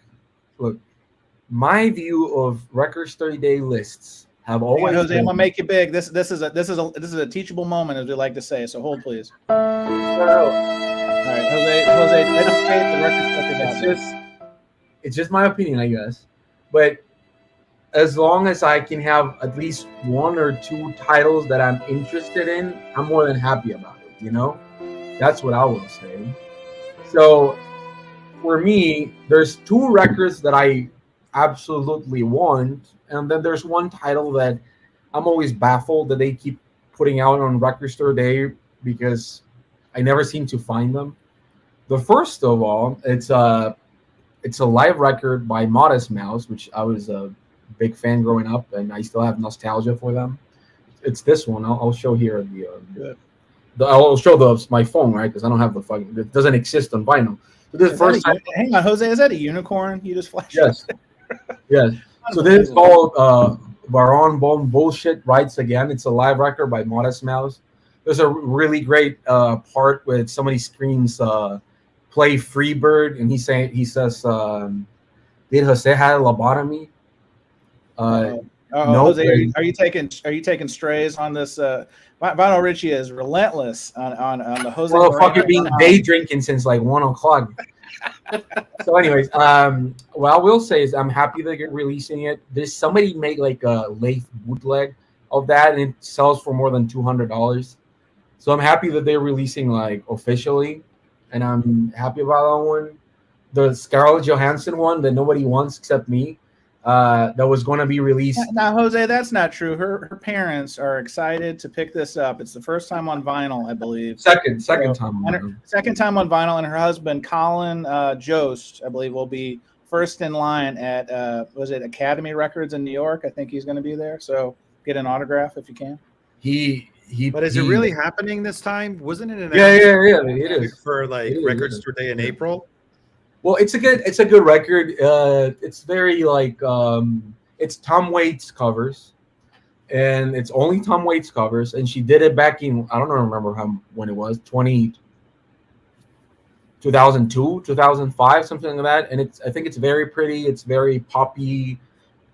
My view of Record Store Day lists have always. Jose, I'm gonna make you big. This is a teachable moment, as we like to say. So hold, please. All right, Jose, educate the record suckers. It's just my opinion, I guess. But as long as I can have at least one or two titles that I'm interested in, I'm more than happy about it. You know, that's what I will say. So for me, there's two records that I absolutely want, and then there's one title that I'm always baffled that they keep putting out on Record Store Day because I never seem to find them. The first of all, it's a live record by Modest Mouse, which I was a big fan growing up, and I still have nostalgia for them. It's this one. I'll show here I'll show my phone, right? Because I don't have the fucking. It doesn't exist on vinyl. So this hang on, Jose. Is that a unicorn you just flashed? Yes. Yes. So this is called Baron Bon Bullshit Writes Again. It's a live record by Modest Mouse. There's a really great part where somebody screams play Freebird, and he says did Jose have a lobotomy? No, Jose, are you taking strays on this? Vinyl Richie is relentless on the Jose. Well, fucking been day drinking since like 1 o'clock. So, anyways, what I will say is I'm happy they're releasing it. There's somebody made like a late bootleg of that, and it sells for more than $200. So I'm happy that they're releasing like officially, and I'm happy about that one. The Scarlett Johansson one that nobody wants except me. That was going to be released. Now, Jose, that's not true. Her parents are excited to pick this up. It's the first time on vinyl, I believe. Second time. Second time on vinyl, and her husband, Colin Jost, I believe, will be first in line at was it Academy Records in New York? I think he's going to be there. So get an autograph if you can. But is it really happening this time? Wasn't it? Yeah. It is for like Record Store Day in April. Well, it's a good record. It's very like it's Tom Waits covers, and it's only Tom Waits covers, and she did it back in I don't remember when it was 2002, 2005, something like that. And I think it's very pretty. It's very poppy,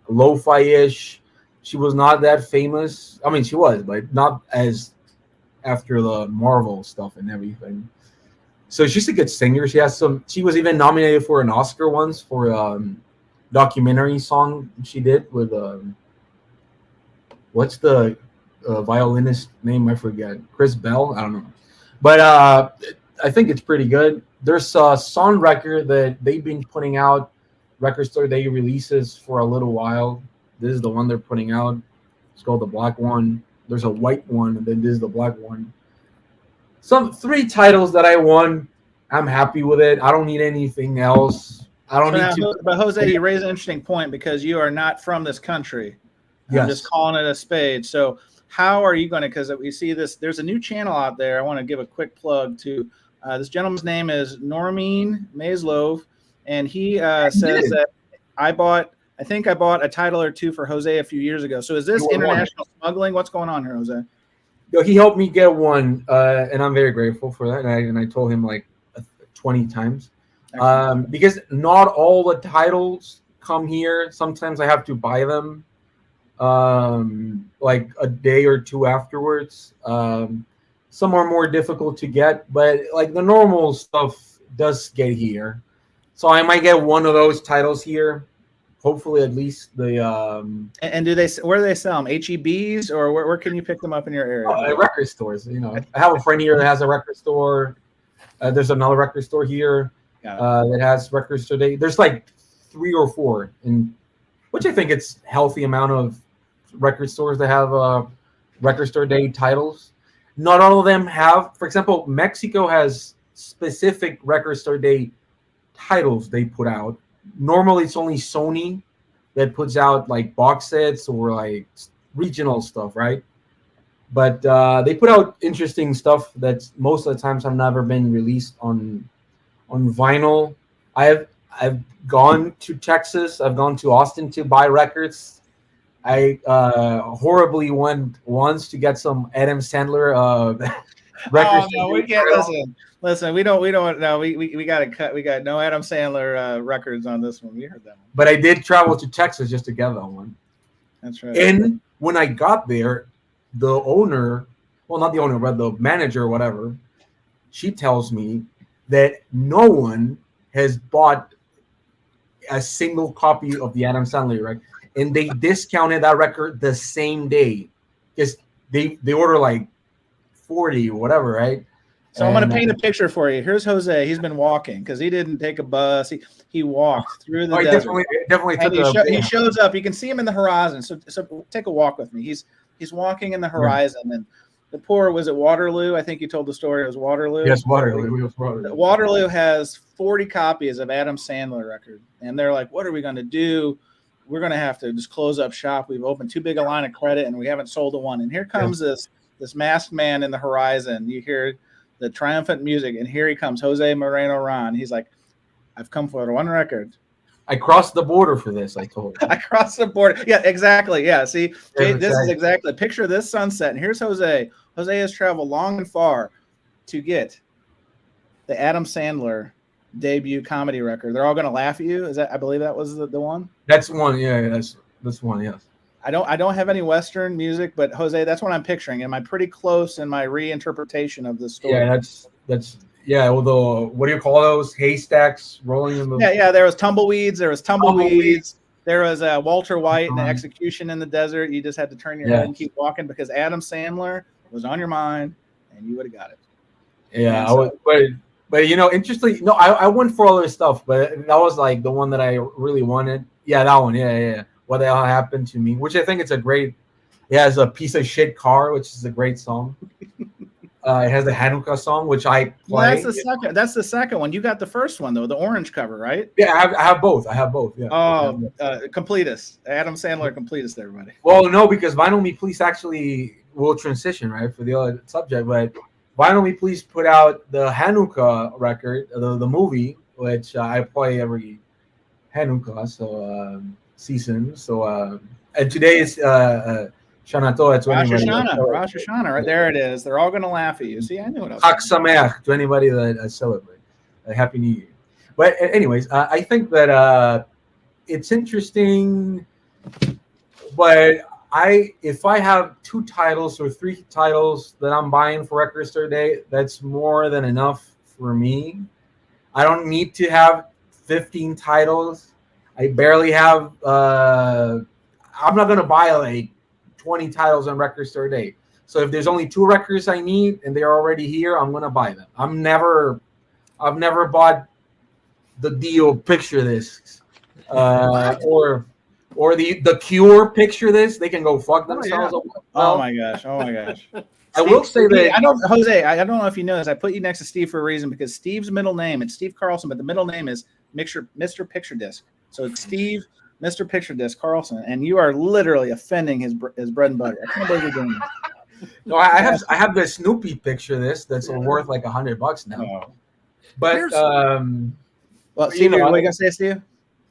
lo-fi-ish. She was not that famous. I mean, she was, but not as after the Marvel stuff and everything. So she's a good singer. She was even nominated for an Oscar once for a documentary song she did with what's the violinist name? I forget. Chris Bell? I don't know. But I think it's pretty good. There's a song record that they've been putting out, Record Store Day releases for a little while. This is the one they're putting out. It's called the Black One. There's a white one, and then this is the black one. Some 3 titles that I won. I'm happy with it. I don't need anything else. I don't need to. But Jose, you raise an interesting point because you are not from this country. Yes. I'm just calling it a spade. So how are you going to? Because we see this. There's a new channel out there. I want to give a quick plug to. This gentleman's name is Normeen Maslove, and he says that I think I bought a title or 2 for Jose a few years ago. So is this international smuggling? What's going on here, Jose? He helped me get one, and I'm very grateful for that. And I told him like 20 times because not all the titles come here. Sometimes I have to buy them like a day or 2 afterwards. Some are more difficult to get, but like the normal stuff does get here. So I might get one of those titles here. Hopefully, at least the. And where do they sell them? HEBs or where can you pick them up in your area? At record stores. You know, I have a friend here that has a record store. There's another record store here that has Record Store Day. There's like 3 or 4, which I think it's healthy amount of record stores that have Record Store Day titles. Not all of them have. For example, Mexico has specific Record Store Day titles they put out. Normally it's only Sony that puts out like box sets or like regional stuff, right? But they put out interesting stuff that most of the times have never been released on vinyl. I've gone to Texas. I've gone to Austin to buy records. I horribly went once to get some Adam Sandler records. Oh no, we can't listen. Listen, we don't. No, we got to cut. We got no Adam Sandler records on this one. We heard that one. But I did travel to Texas just to get that one. That's right. And when I got there, the owner, well, not the owner, but the manager or whatever, she tells me that no one has bought a single copy of the Adam Sandler record, and they discounted that record the same day because they order like 40 or whatever, right? So I'm going to paint a picture for you. Here's Jose. He's been walking because he didn't take a bus. He walked through the desert. Definitely And he shows up. You can see him in the horizon. So take a walk with me. He's walking in the horizon, and the poor, was it Waterloo? I think you told the story. It was Waterloo. Yes, Waterloo. Waterloo has 40 copies of Adam Sandler record, and they're like, "What are we going to do? We're going to have to just close up shop. We've opened too big a line of credit, and we haven't sold a one." And here comes this masked man in the horizon. You hear the triumphant music, and here he comes, Jose Moreno Ron. He's like, "I've come for one record. I crossed the border for this," I told him. I crossed the border. Yeah, exactly. Yeah, see, Jay, this is exactly. Picture this sunset, and here's Jose. Jose has traveled long and far to get the Adam Sandler debut comedy record. They're all going to laugh at you. Is that? I believe that was the one. That's one. Yeah, that's one. Yes. I don't have any Western music, but Jose, that's what I'm picturing. Am I pretty close in my reinterpretation of the story? Yeah, that's yeah. Although, what do you call those haystacks rolling in the? Yeah. There was tumbleweeds. There was Walter White and the execution in the desert. You just had to turn your head and keep walking because Adam Sandler was on your mind, and you would have got it. Yeah, but interestingly, no, I went for all this stuff, but that was like the one that I really wanted. Yeah, that one. Yeah. What the hell happened to me? Which I think it's a great. It has a piece of shit car, which is a great song. It has the Hanukkah song, which I play. Well, that's the second one. You got the first one though, the orange cover, right? Yeah, I have both. Yeah. Oh, Completist, Adam Sandler, Completist, everybody. Well, no, because Vinyl Me Please actually will transition right for the other subject, but Vinyl Me Please put out the Hanukkah record, the movie, which I play every Hanukkah season. So and today is Shana Tova. Rosh Hashanah, right there it is. They're all going to laugh at you. See, I knew what I was Chag Sameach to anybody that celebrate. Happy New Year. But anyways, I think that it's interesting. But if I have 2 titles or 3 titles that I'm buying for Record Store Day, that's more than enough for me. I don't need to have 15 titles. I barely have. I'm not gonna buy like 20 titles on Record Store Day. So if there's only 2 records I need and they're already here, I'm gonna buy them. I've never bought the Dio picture discs, or the Cure picture disc. They can go fuck themselves. Oh my gosh. I will say that Jose, I don't know if you know this. I put you next to Steve for a reason because Steve's middle name, it's Steve Carlson, but the middle name is Mr. Picture Disc. So it's Steve, Mr. Picture Disc Carlson, and you are literally offending his bread and butter. I can't believe you're doing this. No, I have the Snoopy picture disc that's worth like $100 now. Oh. But well, Steve, what are you gonna say, Steve?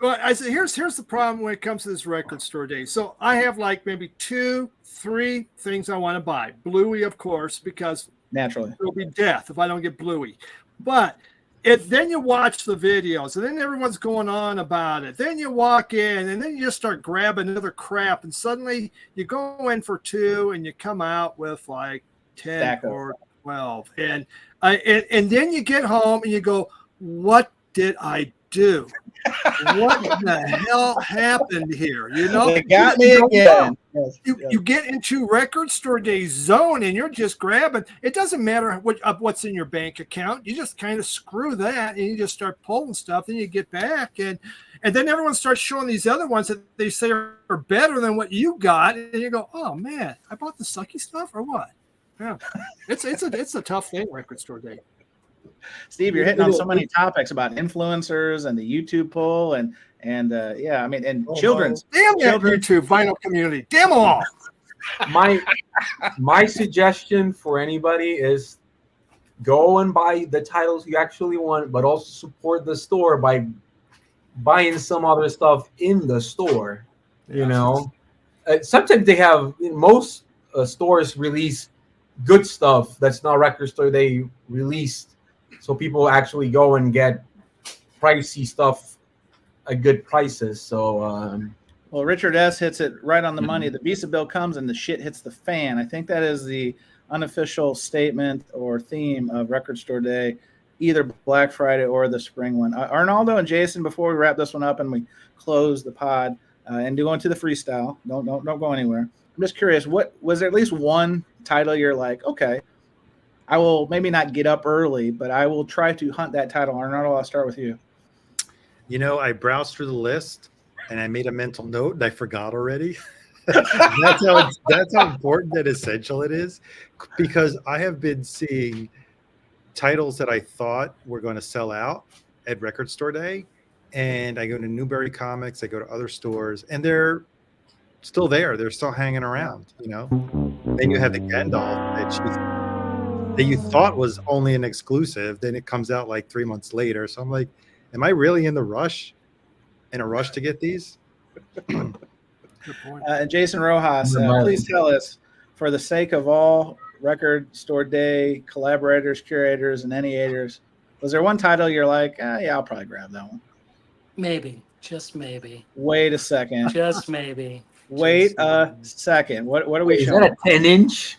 Well, I said here's the problem when it comes to this Record Store Day. So I have like maybe 2, 3 things I want to buy. Bluey, of course, because naturally it'll be death if I don't get Bluey. But then you watch the videos, and then everyone's going on about it. Then you walk in, and then you just start grabbing other crap, and suddenly you go in for 2, and you come out with like 10 or 12, and then you get home and you go, "What did I do? What the hell happened here?" They got me again. You get into Record Store Day zone and you're just grabbing. It doesn't matter what's in your bank account. You just kind of screw that and you just start pulling stuff. Then you get back and then everyone starts showing these other ones that they say are better than what you got, and you go, "Oh man, I bought the sucky stuff or what?" Yeah, it's a tough thing, Record Store Day. Steve, you're hitting on so many topics about influencers and the YouTube pull and children's. Damn YouTube vinyl community. Damn them all. my suggestion for anybody is go and buy the titles you actually want, but also support the store by buying some other stuff in the store. You know, sometimes they have most stores release good stuff that's not record store they released, so people actually go and get pricey stuff at good prices. So Well, Richard S. hits it right on the money. The Visa bill comes and the shit hits the fan. I think that is the unofficial statement or theme of Record Store Day, either Black Friday or the spring one. Arnaldo and Jason, before we wrap this one up and we close the pod and do go into the freestyle, don't go anywhere. I'm just curious, what was there at least one title you're like, okay, I will maybe not get up early, but I will try to hunt that title. Arnaldo, I'll start with you. You know, I browsed through the list and I made a mental note and I forgot already. that's how important and essential it is, because I have been seeing titles that I thought were going to sell out at Record Store Day, and I go to Newberry Comics, I go to other stores, and they're still there. They're still hanging around, you know. Then you have the Gandalf that you thought was only an exclusive, then it comes out like 3 months later. So I'm like, am I really in a rush to get these? Good point. And Jason Rojas, please tell us, for the sake of all Record Store Day collaborators, curators, and NEaters, was there one title you're like, yeah, I'll probably grab that one? Maybe, just maybe. Wait a second. Just maybe. Wait a second. What are we is showing? that a 10-inch?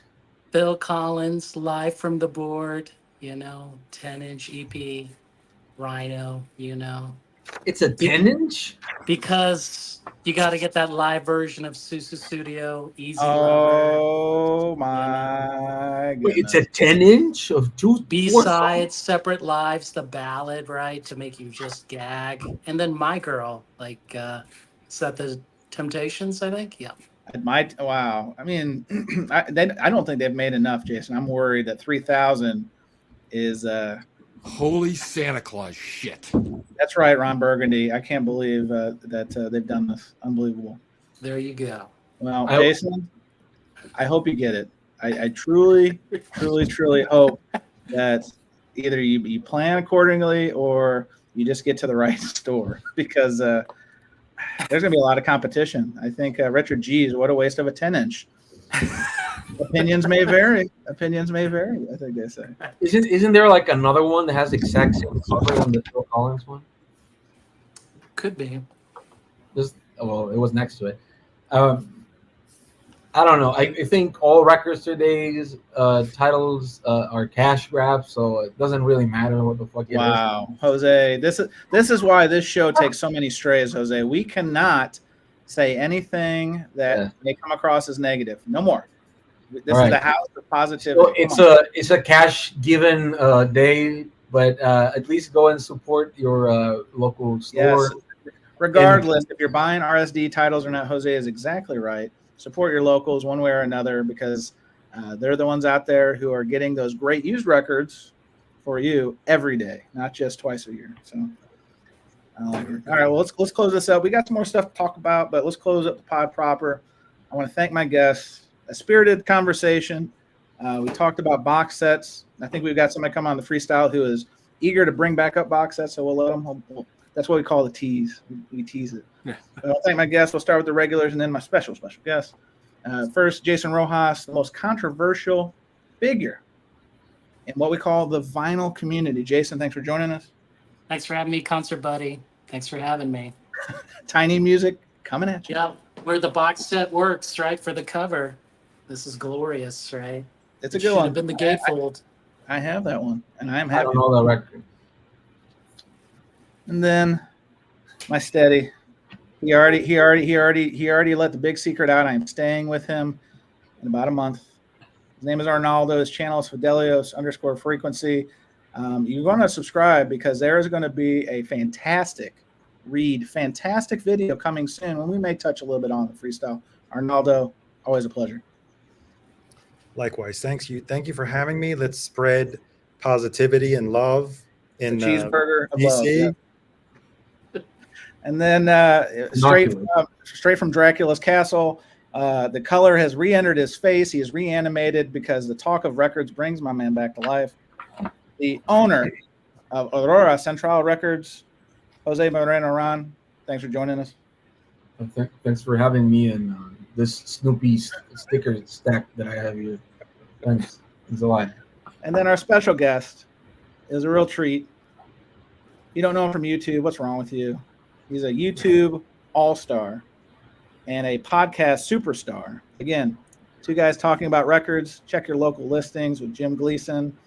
Bill Collins, live from the board, 10-inch EP, Rhino, It's a 10-inch? Because you got to get that live version of Susu Studio, Easy Lover. Oh my Wait, goodness. it's a 10-inch of two B-sides, separate lives, the ballad, right, to make you just gag. And then My Girl, is that the Temptations, I think? Yeah. Wow. I mean, I don't think they've made enough, Jason. I'm worried that 3,000 is holy Santa Claus shit. That's right, Ron Burgundy. I can't believe that they've done this. Unbelievable. There you go. Well, Jason, I hope you get it. I truly, truly, truly hope that either you plan accordingly or you just get to the right store, because there's going to be a lot of competition. I think Richard G's, what a waste of a 10-inch. Opinions may vary. I think they say. Isn't there like another one that has the exact same cover on the Phil Collins one? Could be. It was next to it. I don't know. I think all Records Today's titles are cash grabs, so it doesn't really matter what the fuck it is. Wow, Jose, this is why this show takes so many strays, Jose. We cannot say anything that may come across as negative. No more. This is the house of positivity. So it's a cash given day, but at least go and support your local store. Yes. Regardless, if you're buying RSD titles or not, Jose is exactly right. Support your locals one way or another, because they're the ones out there who are getting those great used records for you every day, not just twice a year. So, all right, well, let's close this up. We got some more stuff to talk about, but let's close up the pod proper. I want to thank my guests. A spirited conversation. We talked about box sets. I think we've got somebody come on the freestyle who is eager to bring back up box sets, so we'll let them. That's what we call the tease. We tease it. Yeah. I'll thank my guests. We'll start with the regulars and then my special guest. First, Jason Rojas, the most controversial figure in what we call the vinyl community. Jason, thanks for joining us. Thanks for having me, Concert Buddy. Thanks for having me. Tiny music coming at you. Yeah, where the box set works, right, for the cover. This is glorious, right? It's a good one. Should have been the gatefold. I have that one, and I am I happy. don't know that record. And then my steady. He already let the big secret out. I am staying with him in about a month. His name is Arnaldo. His channel is Fidelios_frequency. You're going to subscribe, because there is going to be a fantastic video coming soon when we may touch a little bit on the freestyle. Arnaldo, always a pleasure. Likewise. Thank you for having me. Let's spread positivity and love in the cheeseburger of love, DC. Yeah. And then straight from Dracula's castle, The color has re-entered his face. He is reanimated because the talk of records brings my man back to life. The owner of Aurora Central Records, Jose Moreno Ron. Thanks for joining us. Thanks for having me and this Snoopy sticker stack that I have here. Thanks. It's a lot. And then our special guest is a real treat. You don't know him from YouTube. What's wrong with you? He's a YouTube all-star and a podcast superstar. Again, two guys talking about records. Check your local listings with Jim Gleason.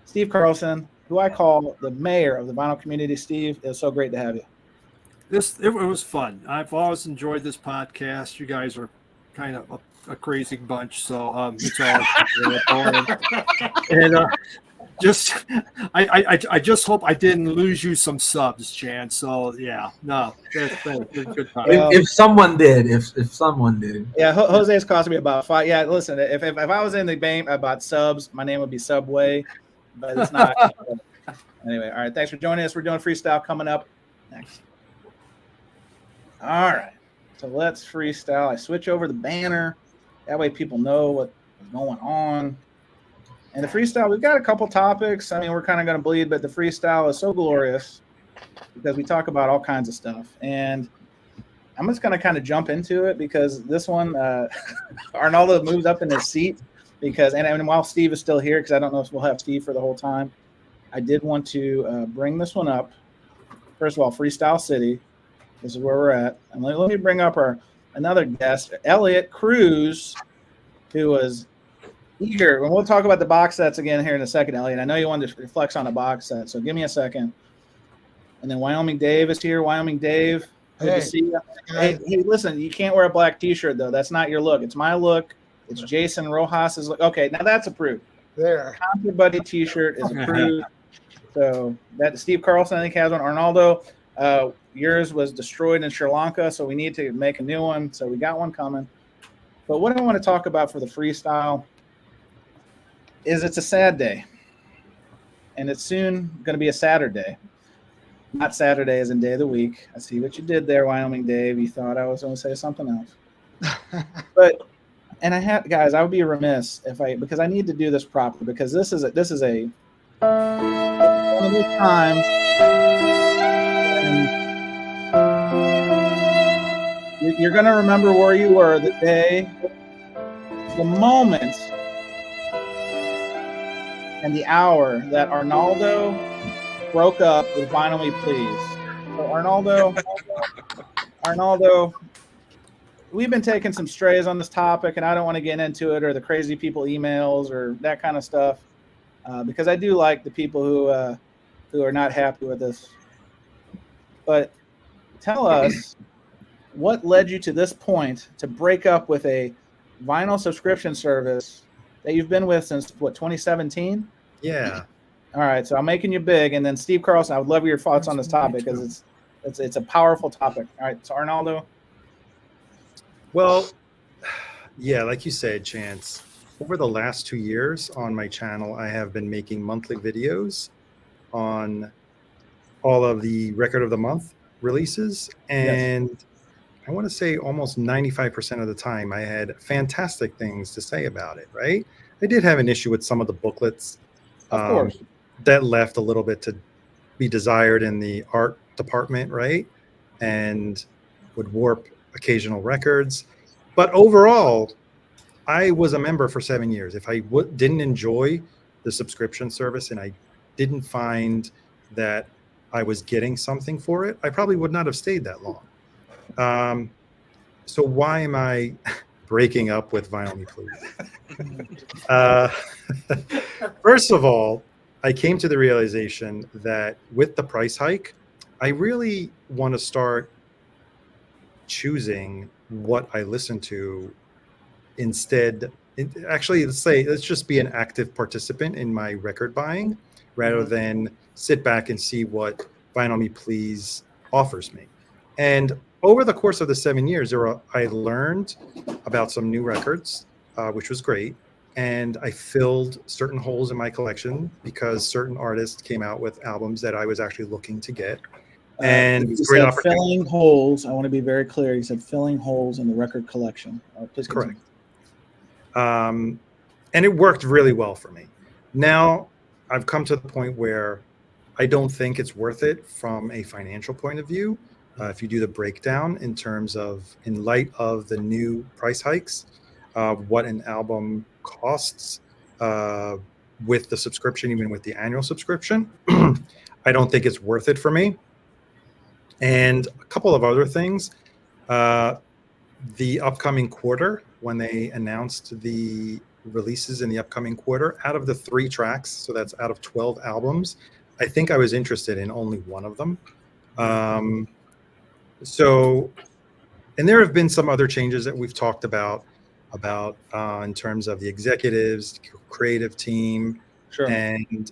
Steve Carlson, who I call the mayor of the vinyl community. Steve, it was so great to have you. It was fun. I've always enjoyed this podcast. You guys are kind of a crazy bunch, so it's all and just I just hope I didn't lose you some subs, Chan. So yeah, no, that's good time. If someone did, if someone did, yeah, Jose's cost me about 5. Yeah, listen, if I was in the game about subs, my name would be Subway, but it's not. Anyway, all right, thanks for joining us. We're doing freestyle coming up next. All right, so let's freestyle. I switch over the banner. That way people know what's going on. And the freestyle, we've got a couple topics. I mean, we're kind of going to bleed, but the freestyle is so glorious because we talk about all kinds of stuff. And I'm just going to kind of jump into it because this one, Arnaldo moves up in his seat because, and while Steve is still here, because I don't know if we'll have Steve for the whole time, I did want to bring this one up. First of all, Freestyle City. This is where we're at. And let me bring up another guest, Elliot Cruz, who was eager. And we'll talk about the box sets again here in a second, Elliot. I know you wanted to reflect on a box set, so give me a second. And then Wyoming Dave is here. Wyoming Dave, good to see you. Hey, listen, you can't wear a black T-shirt, though. That's not your look. It's my look. It's Jason Rojas's look. Okay, now that's approved. There. Concert Buddy T-shirt is approved. So that Steve Carlson, I think, has one. Arnaldo, yours was destroyed in Sri Lanka, so we need to make a new one. So we got one coming. But what I want to talk about for the freestyle is it's a sad day. And it's soon going to be a Saturday. Not Saturday as in day of the week. I see what you did there, Wyoming Dave. You thought I was going to say something else. But and guys, I would be remiss because I need to do this properly because this is a one of those times when you're going to remember where you were the day, the moment, and the hour that Arnaldo broke up with Vinyl Me Please. So Arnaldo, we've been taking some strays on this topic, and I don't want to get into it or the crazy people emails or that kind of stuff, because I do like the people who are not happy with this. But tell us what led you to this point to break up with a vinyl subscription service that you've been with since, 2017? Yeah. All right, so I'm making you big. And then Steve Carlson, I would love your thoughts on this topic because it's a powerful topic. All right, so Arnaldo. Well, yeah, like you said, Chance, over the last 2 years on my channel, I have been making monthly videos on all of the record of the month releases. And yes, I want to say almost 95% of the time I had fantastic things to say about it, right? I did have an issue with some of the booklets. Of course. That left a little bit to be desired in the art department, right? And would warp occasional records. But overall, I was a member for 7 years. If I didn't enjoy the subscription service and I didn't find that I was getting something for it, I probably would not have stayed that long. So why am I breaking up with Vinyl Me Please? First of all, I came to the realization that with the price hike, I really want to start choosing what I listen to instead. Actually, let's just be an active participant in my record buying rather than sit back and see what Vinyl Me Please offers me. And over the course of the 7 years, I learned about some new records, which was great. And I filled certain holes in my collection because certain artists came out with albums that I was actually looking to get. And He great said opportunity. filling holes. I want to be very clear. He said filling holes in the record collection. Please continue. Correct. And it worked really well for me. Now I've come to the point where I don't think it's worth it from a financial point of view. If you do the breakdown in terms of, in light of the new price hikes, what an album costs with the subscription, even with the annual subscription, I don't think it's worth it for me. And a couple of other things. The upcoming quarter, when they announced the releases in the upcoming quarter, out of the 3 tracks, so that's out of 12 albums, I think I was interested in only one of them. And there have been some other changes that we've talked about in terms of the executives, creative team. Sure. And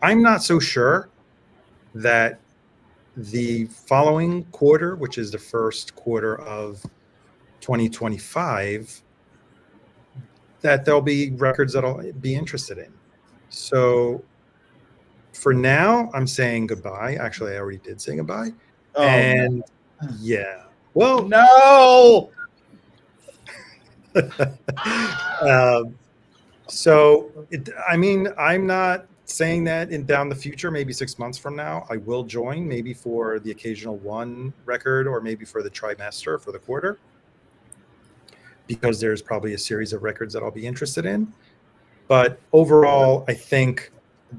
I'm not so sure that the following quarter, which is the first quarter of 2025, that there'll be records that I'll be interested in. So for now, I'm saying goodbye. Actually, I already did say goodbye. Oh, and no. Yeah. Well, No. I'm not saying that down the future, maybe 6 months from now, I will join, maybe for the occasional one record or maybe for the trimester, for the quarter, because there's probably a series of records that I'll be interested in. But overall, I think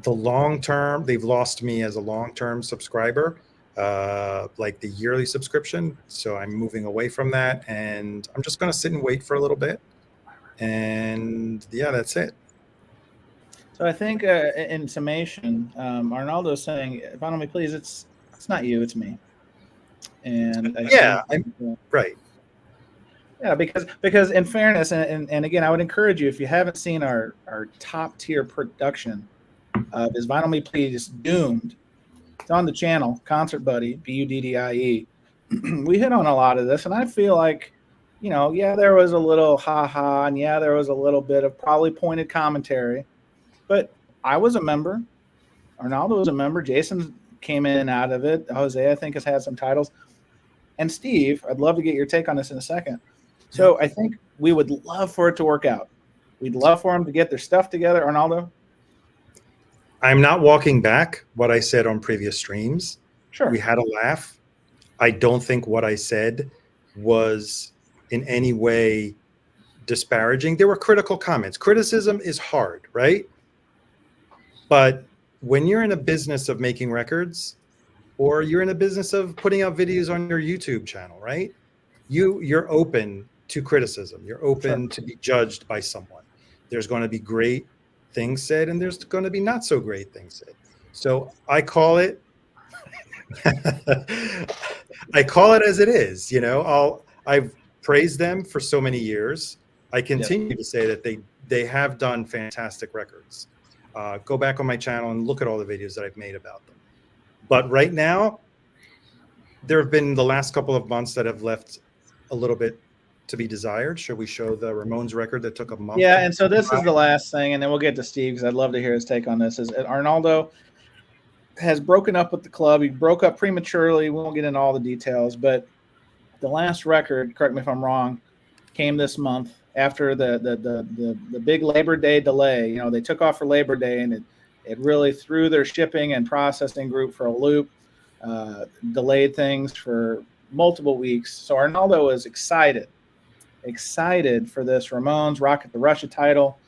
the long term, they've lost me as a long-term subscriber, like the yearly subscription. So I'm moving away from that, and I'm just going to sit and wait for a little bit. And yeah, that's it. So I think in summation, Arnaldo's saying, "Follow me, please. It's not you, it's me." And right. Yeah, because in fairness, and again, I would encourage you, if you haven't seen our top tier production of Is Vinyl Me Please Doomed, it's on the channel, Concert Buddy, Buddie. We hit on a lot of this, and I feel like, there was a little ha-ha, and there was a little bit of probably pointed commentary, but I was a member. Arnaldo was a member. Jason came in and out of it. Jose, I think, has had some titles. And Steve, I'd love to get your take on this in a second. So I think we would love for it to work out. We'd love for them to get their stuff together. Arnaldo? I'm not walking back what I said on previous streams. Sure. We had a laugh. I don't think what I said was in any way disparaging. There were critical comments. Criticism is hard, right? But when you're in a business of making records, or you're in a business of putting out videos on your YouTube channel, right? You're open to criticism. You're open to be judged by someone. There's going to be great things said, and there's going to be not so great things said. So I call it, as it is. I've praised them for so many years. I continue to say that they have done fantastic records. Go back on my channel and look at all the videos that I've made about them. But right now, there have been the last couple of months that have left a little bit to be desired. Should we show the Ramones record that took a month? Yeah, and so this is the last thing, and then we'll get to Steve, because I'd love to hear his take on this. Is Arnaldo has broken up with the club. He broke up prematurely. We won't get into all the details, but the last record, correct me if I'm wrong, came this month after the big Labor Day delay. They took off for Labor Day, and it really threw their shipping and processing group for a loop, delayed things for multiple weeks. So Arnaldo is excited for this Ramones Rocket the Russia title.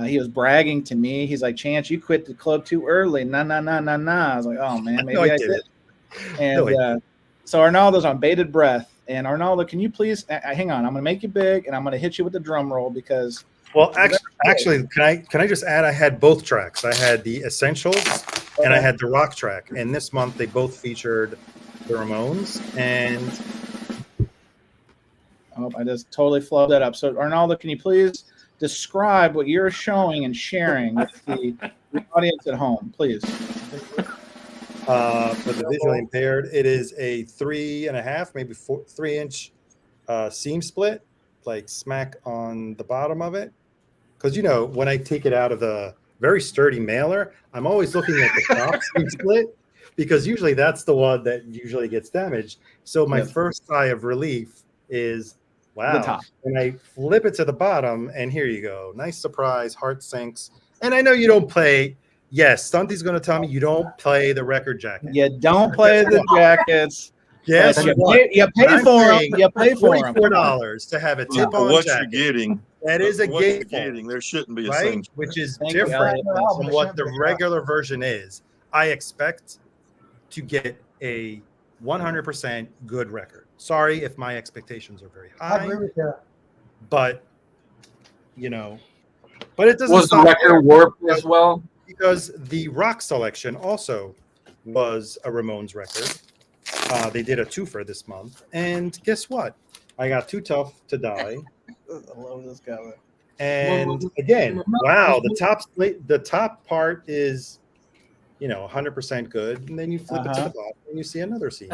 He was bragging to me. He's like, "Chance, you quit the club too early." Nah. I was like, "Oh man, maybe I did." And so Arnaldo's on bated breath. And Arnaldo, can you please hang on? I'm going to make you big, and I'm going to hit you with the drum roll because. Well, actually, can I just add? I had both tracks. I had the Essentials and I had the rock track. And this month they both featured the Ramones. And I just totally flubbed that up. So Arnaldo, can you please describe what you're showing and sharing with the audience at home, please? For the visually impaired, it is a 3.5, maybe 3-inch seam split, like smack on the bottom of it. Because when I take it out of the very sturdy mailer, I'm always looking at the top seam split. because usually that's the one that usually gets damaged. So my Yep. first sigh of relief is, wow. top. And I flip it to the bottom, and here you go. Nice surprise, heart sinks. And I know you don't play. Yes, Stunty's going to tell me you don't play the record jacket. You don't play the jackets. Yes, but what? you pay for them. You pay for them. $44 to have a For tip-on what jacket. you're getting, That is a what you're gatefold, getting, there shouldn't be a right? same. Which is Thank you, different Elliot. from what the regular version is. I expect to get a 100% good record. Sorry if my expectations are very I high, agree with you. but you know, but it doesn't Was the stop record there, warped as well? because the rock selection also was a Ramones record. They did a twofer this month, and guess what? I got Too Tough to Die. I love this guy. And again, wow, the top part is, 100% good, and then you flip it to the bottom and you see another scene.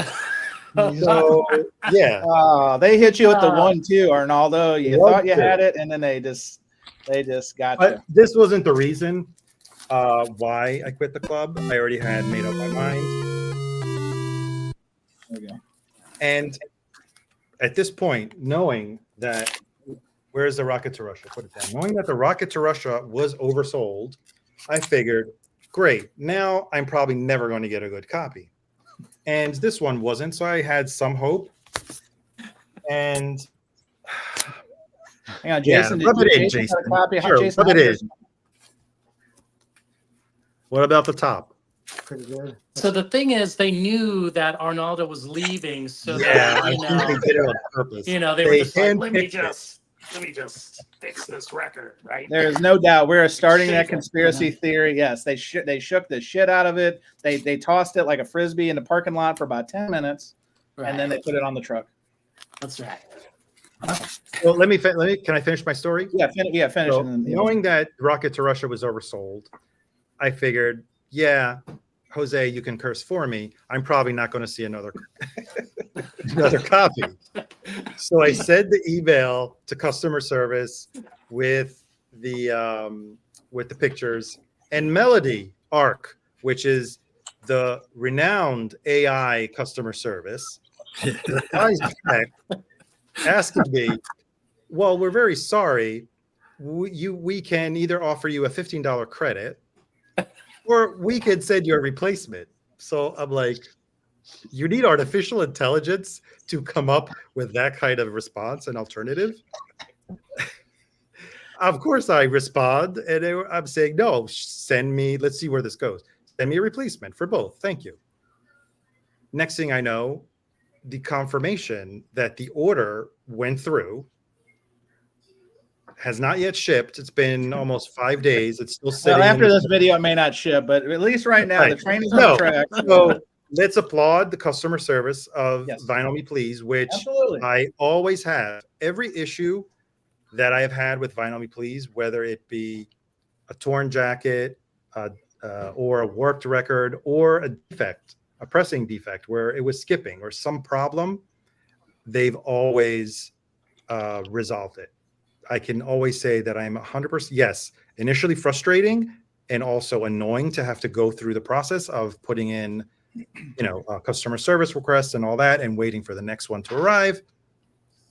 So yeah, They hit you with the 1-2, Arnaldo. You thought you 1-2. had it, and then they just got but you. this wasn't the reason why I quit the club. I already had made up my mind, There we go. and at this point, knowing that where's the Rocket to Russia? Put it down. Knowing that the Rocket to Russia was oversold, I figured, great. Now I'm probably never going to get a good copy. And this one wasn't, so I had some hope. And Hang on, Jason. rub it in, Jason Jason. got a copy? Sure, Jason, rub it how in. What about the top? Pretty good. So the thing is, they knew that Arnaldo was leaving, so Yeah, that, I think they did it on purpose. they were They just like, let me handpicked it. just fix this record, right? There is no doubt we're starting that Shake it. conspiracy theory. Yes, they shook the shit out of it. They tossed it like a frisbee in the parking lot for about 10 minutes, and then they put it on the truck. That's right. Well, let me. Can I finish my story? Yeah, finish. So, and then, knowing that Rocket to Russia was oversold, I figured, yeah, Jose, you can curse for me. I'm probably not going to see another copy. So I sent the email to customer service with the pictures, and Melody Arc, which is the renowned AI customer service, replies back asking me, well, we're very sorry. We can either offer you a $15 credit, or we can send you a replacement. So I'm like, you need artificial intelligence to come up with that kind of response and alternative? Of course I respond, and I'm saying, no, send me, let's see where this goes. Send me a replacement for both. Thank you. Next thing I know, the confirmation that the order went through has not yet shipped. It's been almost 5 days. It's still sitting. well, after this video, it may not ship, but at least right now, the train is on track. So let's applaud the customer service of Yes. Vinyl Me Please, which Absolutely. I always have. Every issue that I have had with Vinyl Me Please, whether it be a torn jacket or a warped record or a defect, a pressing defect where it was skipping or some problem, they've always resolved it. I can always say that I'm 100%, yes, initially frustrating and also annoying to have to go through the process of putting in, customer service requests and all that and waiting for the next one to arrive.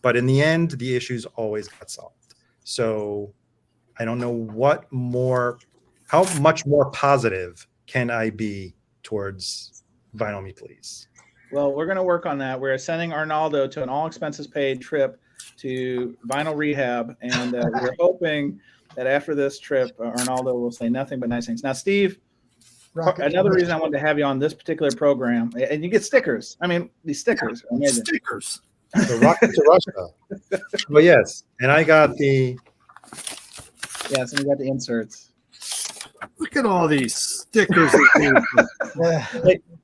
But in the end, the issues always got solved. So I don't know how much more positive can I be towards Vinyl Me Please? Well, we're going to work on that. We're sending Arnaldo to an all expenses paid trip to vinyl rehab, and we're hoping that after this trip, Arnaldo will say nothing but nice things. Now, Steve, another reason I wanted to have you on this particular program, and you get stickers. I mean, these stickers are amazing. Stickers. The Rocket to Russia. Well, yes, and I got the. Yes, and we got the inserts. Look at all these stickers.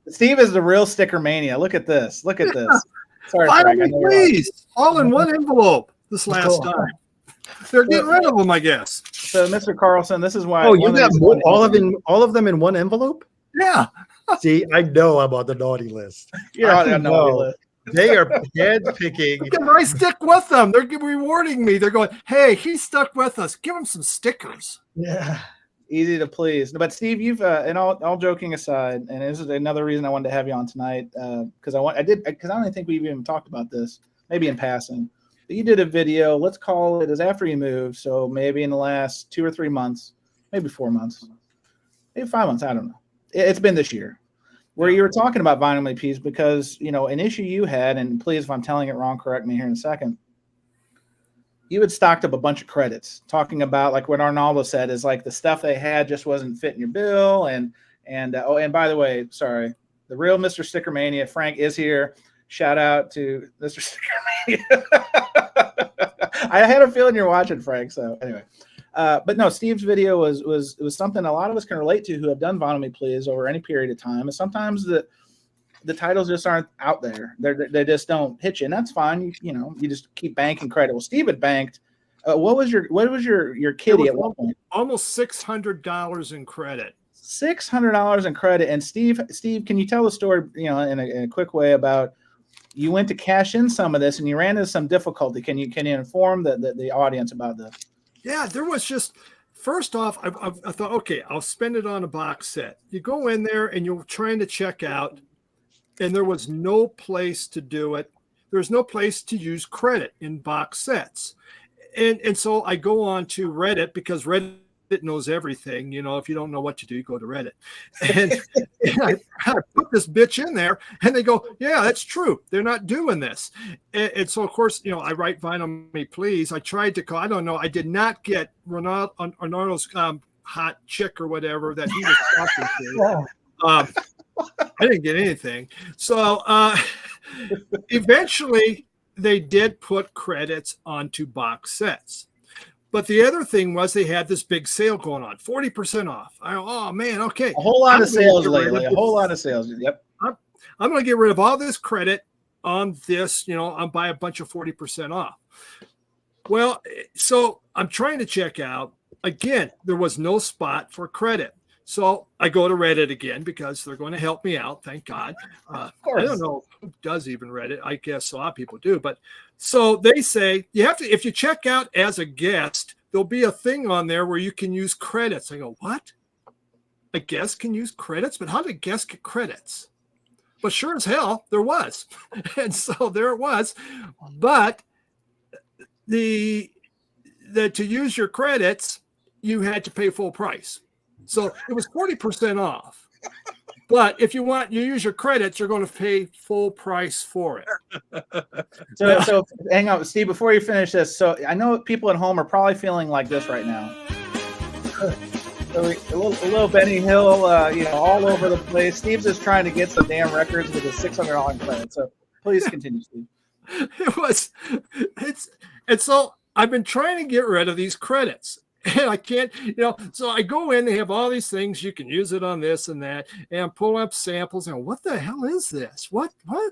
Steve is the real sticker mania. Look at this. Look at this. Sorry, Finally, Frank, I know you're please, all in one envelope this last time. They're getting rid of them, I guess. So, Mr. Carlson, this is why. Oh, you got all of them in one envelope? Yeah. See, I know I'm on the naughty list. You're on the naughty list. They are hand-picking. Look at them, I stick with them. They're rewarding me. They're going, hey, he stuck with us. Give him some stickers. Yeah. Easy to please. But Steve, you've and all joking aside, and this is another reason I wanted to have you on tonight, because I don't think we've even talked about this, maybe in passing. But you did a video, let's call it as after you moved, so maybe in the last 2 or 3 months, maybe 4 months, maybe 5 months, I don't know. It's been this year, where you were talking about vinyl EPs because, you know, an issue you had, and please, if I'm telling it wrong, correct me here in a second. You had stocked up a bunch of credits, talking about like what Arnaldo said is like the stuff they had just wasn't fitting your bill. And by the way, sorry, the real Mr. Sticker Mania, Frank, is here. Shout out to Mr. Sticker Mania. I had a feeling you're watching, Frank. So anyway, but no, Steve's video was something a lot of us can relate to who have done Vinyl Me Please over any period of time. And sometimes the titles just aren't out there. They just don't hit you, and that's fine. You just keep banking credit. Well, Steve had banked. What was your kitty at one point? Almost $600 in credit. $600 in credit. And Steve, can you tell the story? In a quick way about you went to cash in some of this and you ran into some difficulty. Can you inform the audience about this? Yeah, there was just. First off, I thought, okay, I'll spend it on a box set. You go in there and you're trying to check out. And there was no place to do it. There's no place to use credit in box sets. And so I go on to Reddit because Reddit knows everything. You know, if you don't know what to do, you go to Reddit. And I put this bitch in there and they go, yeah, that's true. They're not doing this. And so, of course, I write Vinyl Me Please. I tried to call, I don't know. I did not get Arnaldo's hot chick or whatever that he was talking to. I didn't get anything. So eventually they did put credits onto box sets. But the other thing was they had this big sale going on, 40% off. Oh, man, okay. A whole lot of sales lately. A whole lot of sales. Yep. I'm going to get rid of all this credit on this, I'll buy a bunch of 40% off. Well, so I'm trying to check out. Again, there was no spot for credit. So I go to Reddit again because they're going to help me out. Thank God. Of course. I don't know who does even Reddit. I guess a lot of people do. But so they say you have to, if you check out as a guest, there'll be a thing on there where you can use credits. I go, what? A guest can use credits? But how did a guest get credits? But sure as hell, there was. And so there it was. But to use your credits, you had to pay full price. So it was 40% off. But if you use your credits, you're going to pay full price for it. So hang on, Steve, before you finish this. So I know people at home are probably feeling like this right now. So a little Benny Hill, all over the place. Steve's just trying to get some damn records with a $600 credit. So please continue, Steve. And so I've been trying to get rid of these credits. And I can't, so I go in, they have all these things, you can use it on this and that, and I'm pulling up samples, and what the hell is this? What? Who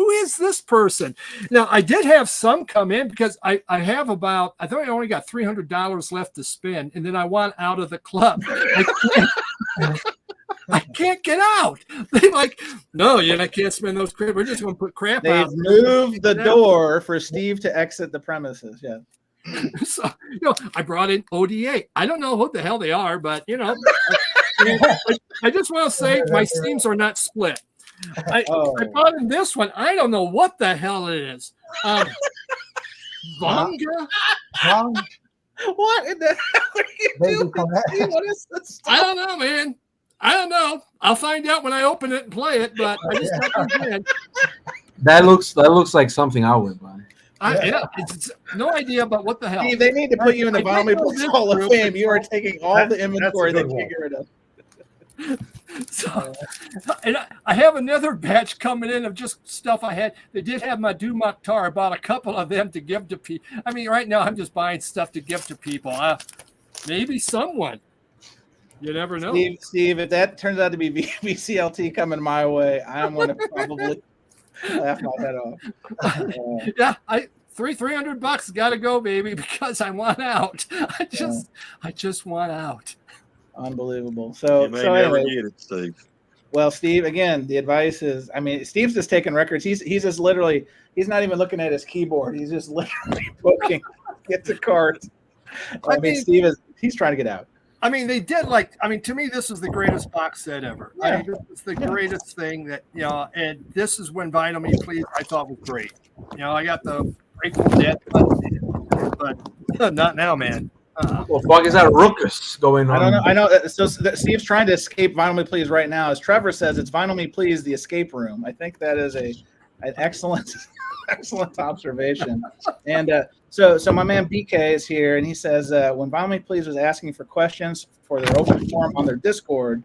is this person? Now, I did have some come in because I have about, I thought I only got $300 left to spend, and then I want out of the club. I can't get out. They no, I can't spend those credits. We're just going to put crap out. They've moved the door for Steve to exit the premises, yeah. So, I brought in ODA. I don't know who the hell they are, but, I just want to say my seams are not split. I brought in this one. I don't know what the hell it is. Vanga? What in the hell are you doing? What is this stuff? I don't know, man. I don't know. I'll find out when I open it and play it, but I just got this in. That looks like something I would buy. It's no idea about what the hell. Steve, they need to put you in the Vinyl Me Please Hall of Fame. You are taking all the inventory they can get rid of. So, and I have another batch coming in of just stuff I had. They did have my Du Mokhtar. I bought a couple of them to give to people. I mean, right now I'm just buying stuff to give to people. Maybe someone. You never know. Steve, if that turns out to be VCLT coming my way, I'm going to probably laugh my head off. Yeah, $300 got to go, baby, because I want out. I just want out. Unbelievable. So never get it, Steve. Well, Steve, again, the advice is, Steve's just taking records. He's just literally, he's not even looking at his keyboard. He's just literally poking, get the cards. Steve He's trying to get out. I mean, they did like. I mean, to me, this is the greatest box set ever. Yeah. I mean, this is the greatest thing that And this is when Vinyl Me Please I thought was great. I got the Grateful Dead, but not now, man. What the fuck is that ruckus going on? I don't know. I know. So Steve's trying to escape Vinyl Me Please right now. As Trevor says, it's Vinyl Me Please, the escape room. I think that is an excellent, excellent observation. And so my man BK is here, and he says when Vinyl Me Please was asking for questions for their open forum on their Discord,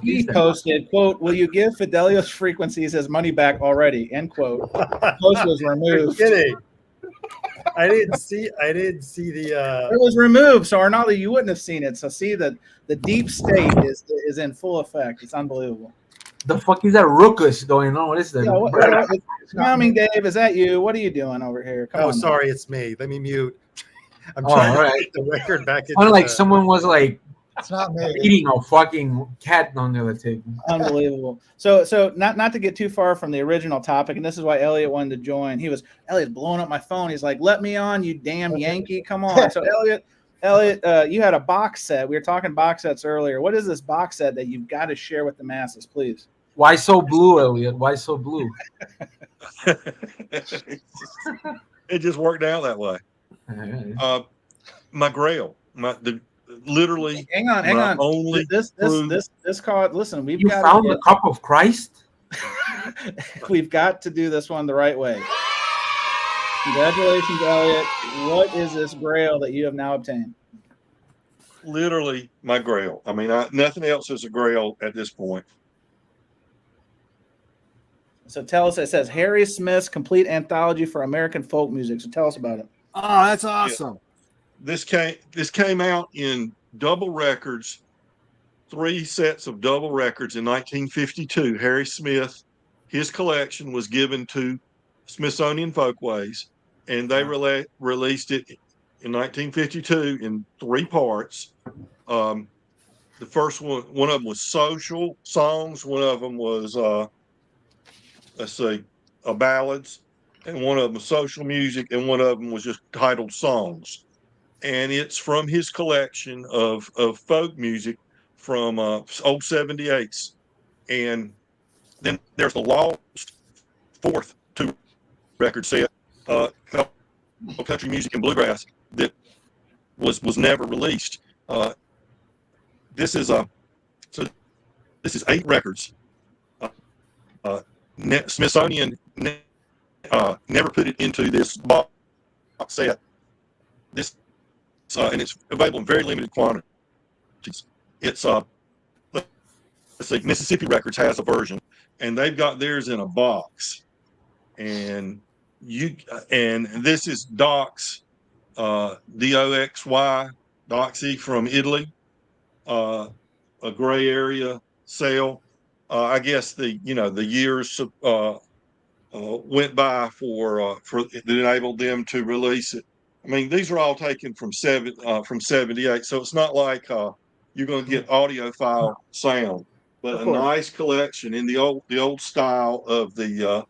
he posted, quote, "Will you give Fidelios Frequencies his money back already?" End quote. The post was removed. You're kidding. I didn't see the It was removed, so Arnaldo, you wouldn't have seen it. So see the deep state is in full effect. It's unbelievable. The fuck is that ruckus going on? What is that? Yeah, coming, Dave, is that you? What are you doing over here? Come on, sorry, it's me. Let me mute. I'm Oh, trying all to right. get the record back. Sounded like someone was like It's not me. eating a fucking cat on the other table. Unbelievable. So not to get too far from the original topic, and this is why Elliot wanted to join. Elliot's blowing up my phone. He's like, "Let me on, you damn Yankee! Come on!" So Elliot, you had a box set. We were talking box sets earlier. What is this box set that you've got to share with the masses, please? Why so blue, Elliot? Why so blue? It just worked out that way. My Grail, literally. Hang on. Only this card. Listen, You found the cup of Christ. We've got to do this one the right way. Congratulations, Elliot. What is this Grail that you have now obtained? Literally my Grail. I mean, nothing else is a Grail at this point. So tell us, it says Harry Smith's complete anthology for American folk music. So tell us about it. Oh, that's awesome. This came out in double records, 3 sets of double records in 1952. Harry Smith, his collection was given to Smithsonian Folkways, and they released it in 1952 in 3 parts. The first one of them was social songs, one of them was ballads, and one of them was social music, and one of them was just titled songs. And it's from his collection of folk music from old 78s. And then there's the Lost 4th 2 record set, country music and bluegrass, that was never released. This is 8 records. Smithsonian never put it into this box set. And it's available in very limited quantities. It's let's see, Mississippi Records has a version, and they've got theirs in a box. And this is Dox, Doxy, Doxy from Italy, a gray area sale. I guess the years went by for that enabled them to release it. I mean, these are all taken from 78, so it's not like you're going to get audiophile sound, but a nice collection in the old style of the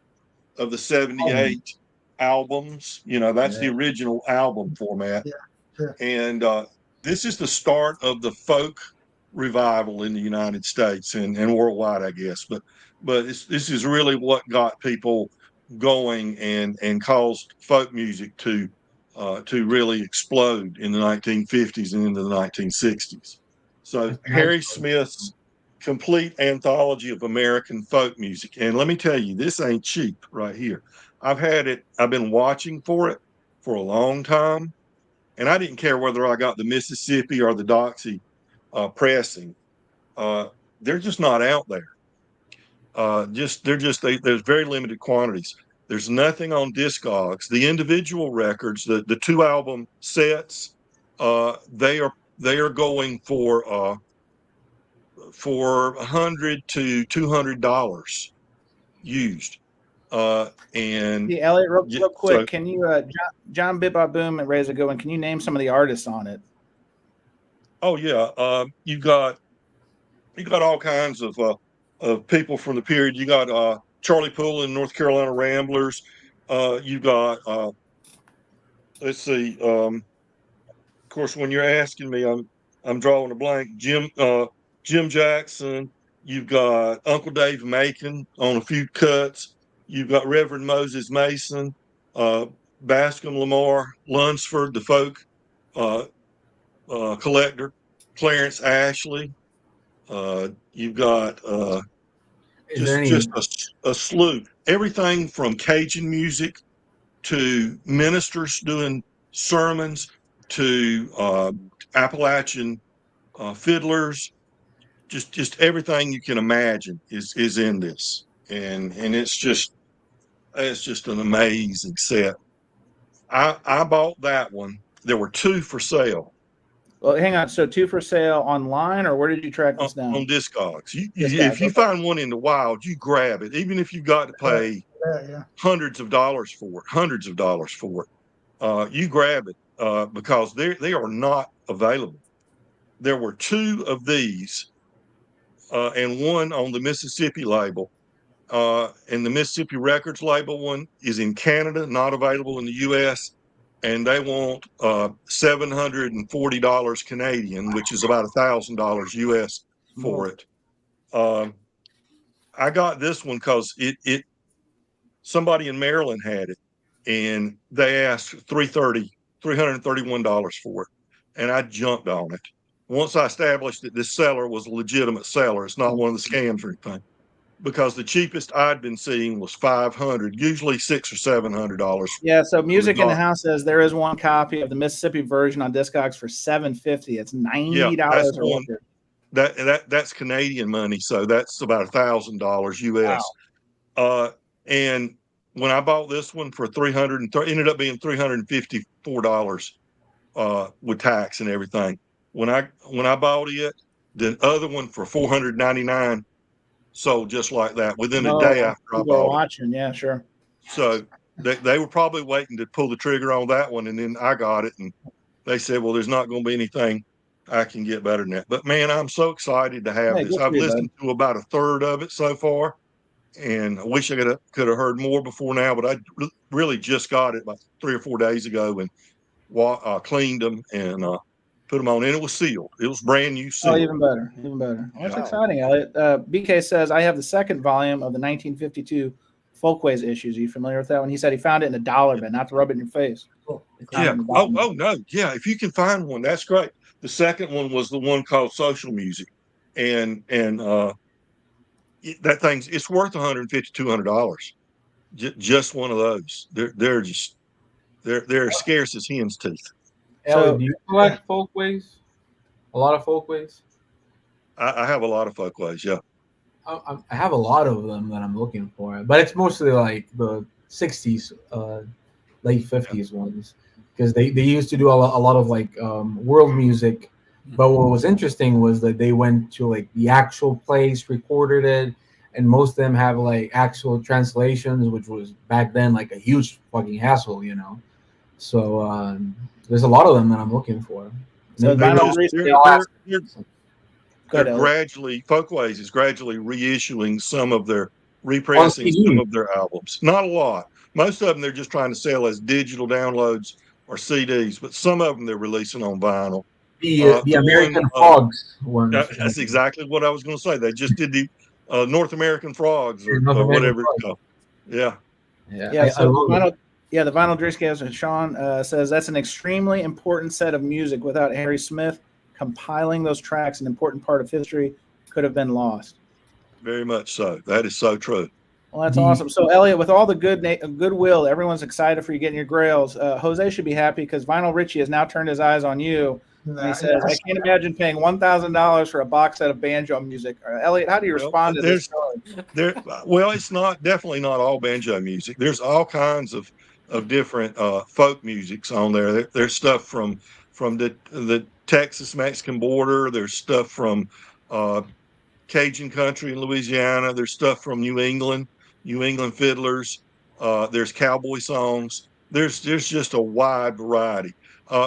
78 albums. That's the original album format. Yeah. And this is the start of the folk revival in the United States and worldwide, I guess. But this is really what got people going and caused folk music to really explode in the 1950s and into the 1960s. So Harry Smith's complete anthology of American folk music. And let me tell you, this ain't cheap right here. I've been watching for it for a long time, and I didn't care whether I got the Mississippi or the Doxy pressing. They're just not out there. There's very limited quantities. There's nothing on Discogs. The individual records, the 2 album sets, they are going for $100 to $200 used. And Hey, Elliot, real quick, so, can you John Bibba Boom and raise a good one? Can you name some of the artists on it? Oh yeah, you got all kinds of people from the period. You got Charlie Poole and North Carolina Ramblers. You got let's see, course, when you're asking me, I'm drawing a blank. Jim Jackson. You've got Uncle Dave Macon on a few cuts. You've got Reverend Moses Mason, Bascom Lamar, Lunsford, the folk collector, Clarence Ashley. You've got Is there any? just a slew. Everything from Cajun music to ministers doing sermons to Appalachian fiddlers. Just everything you can imagine is in this, and it's just an amazing set. I bought that one. There were two for sale Well, hang on. So 2 for sale online, or where did you track this down? on Discogs. Discogs, If you okay. find one in the wild, you grab it, even if you've got to pay hundreds of dollars for it. You grab it because they are not available. There were two of these and one on the Mississippi label. And the Mississippi Records label one is in Canada, not available in the U.S. And they want $740 Canadian, which is about $1,000 U.S. for it. I got this one because it somebody in Maryland had it, and they asked $331 for it, and I jumped on it. Once I established that this seller was a legitimate seller, it's not one of the scams or anything, because the cheapest I'd been seeing was $500, usually $600 or $700. Yeah, so Music in the House says there is one copy of the Mississippi version on Discogs for $750. It's $90 or one. That's Canadian money, so that's about $1,000 US. Wow. And when I bought this one for ended up being $354 with tax and everything. When I bought it, the other one for $499 sold just like that within a day after I bought it. Yeah, sure. So they were probably waiting to pull the trigger on that one, and then I got it, and they said, "Well, there's not going to be anything I can get better than that." But man, I'm so excited to have this. I've listened to about a third of it so far, and I wish I could have heard more before now. But I really just got it about 3 or 4 days ago, and cleaned them and put them on, and it was sealed. It was brand new sealed. Oh, even better. Well, that's exciting, Elliot. BK says, I have the second volume of the 1952 Folkways issues. Are you familiar with that one? He said he found it in a dollar bin, not to rub it in your face. Yeah. Oh, no. Yeah. If you can find one, that's great. The second one was the one called Social Music. And that thing's, it's worth $150, $200. Just one of those. They're scarce as hen's teeth. Ellie, do you collect Folkways? A lot of Folkways? I have a lot of Folkways, yeah. I have a lot of them that I'm looking for, but it's mostly like the 60s, late 50s ones, because they used to do a lot of like world music. But what was interesting was that they went to like the actual place, recorded it, and most of them have like actual translations, which was back then like a huge fucking hassle, you know. So there's a lot of them that I'm looking for. So Folkways is gradually reissuing some of their, repressing some of their albums. Not a lot. Most of them they're just trying to sell as digital downloads or CDs, but some of them they're releasing on vinyl. The American Frogs one. That's exactly what I was going to say. They just did the North American Frogs or whatever it's called. Yeah. Yeah. The Vinyl Driscoll, Sean says that's an extremely important set of music. Without Harry Smith compiling those tracks, an important part of history could have been lost. Very much so. That is so true. Well, that's awesome. So, Elliot, with all the goodwill, everyone's excited for you getting your grails. Jose should be happy because Vinyl Richie has now turned his eyes on you. And he says, I can't imagine paying $1,000 for a box set of banjo music. Elliot, how do you respond to this story? Well, it's definitely not all banjo music. There's all kinds of different folk musics on there. There's stuff from the Texas-Mexican border. There's stuff from Cajun country in Louisiana. There's stuff from New England fiddlers. There's cowboy songs. There's just a wide variety.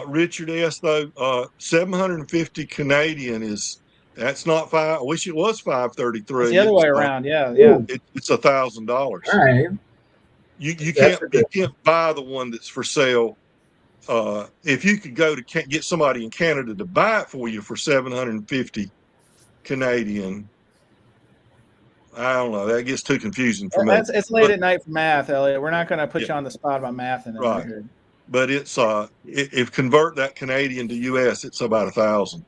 Richard S., though, 750 Canadian that's not five. I wish it was 533. It's the other way around. Yeah. It's $1,000. All right. You can't buy the one that's for sale if you could go to get somebody in Canada to buy it for you for 750 Canadian, I don't know. That gets too confusing for me. It's late at night for math, Elliot. We're not going to put you on the spot about math in Right. here. But it's if convert that Canadian to US, it's about 1,000.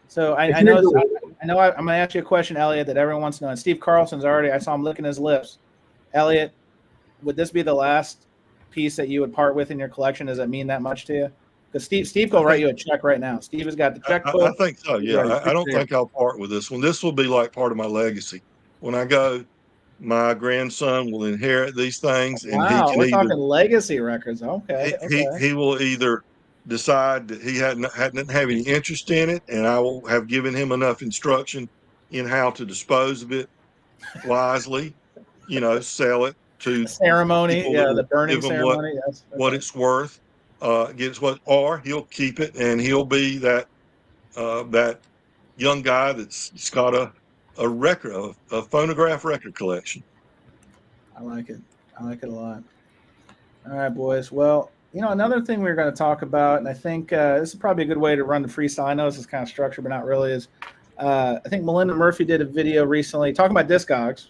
So I know I'm going to ask you a question, Elliot, that everyone wants to know. And Steve Carlson's I saw him licking his lips. Elliot, would this be the last piece that you would part with in your collection? Does that mean that much to you? Because Steve will write you a check right now. Steve has got the checkbook. I think so. Yeah, I don't think I'll part with this one. This will be like part of my legacy. When I go, my grandson will inherit these things, and he can we're talking legacy records. Okay, he will either decide that he hadn't have any interest in it, and I will have given him enough instruction in how to dispose of it wisely. Sell it to the ceremony, the burning ceremony. What it's worth, or he'll keep it, and he'll be that young guy that's got a phonograph record collection. I like it a lot. All right, boys. Well, another thing we're going to talk about, and I think this is probably a good way to run the freestyle. I know this is kind of structured, but not really. Is I think Melinda Murphy did a video recently talking about Discogs,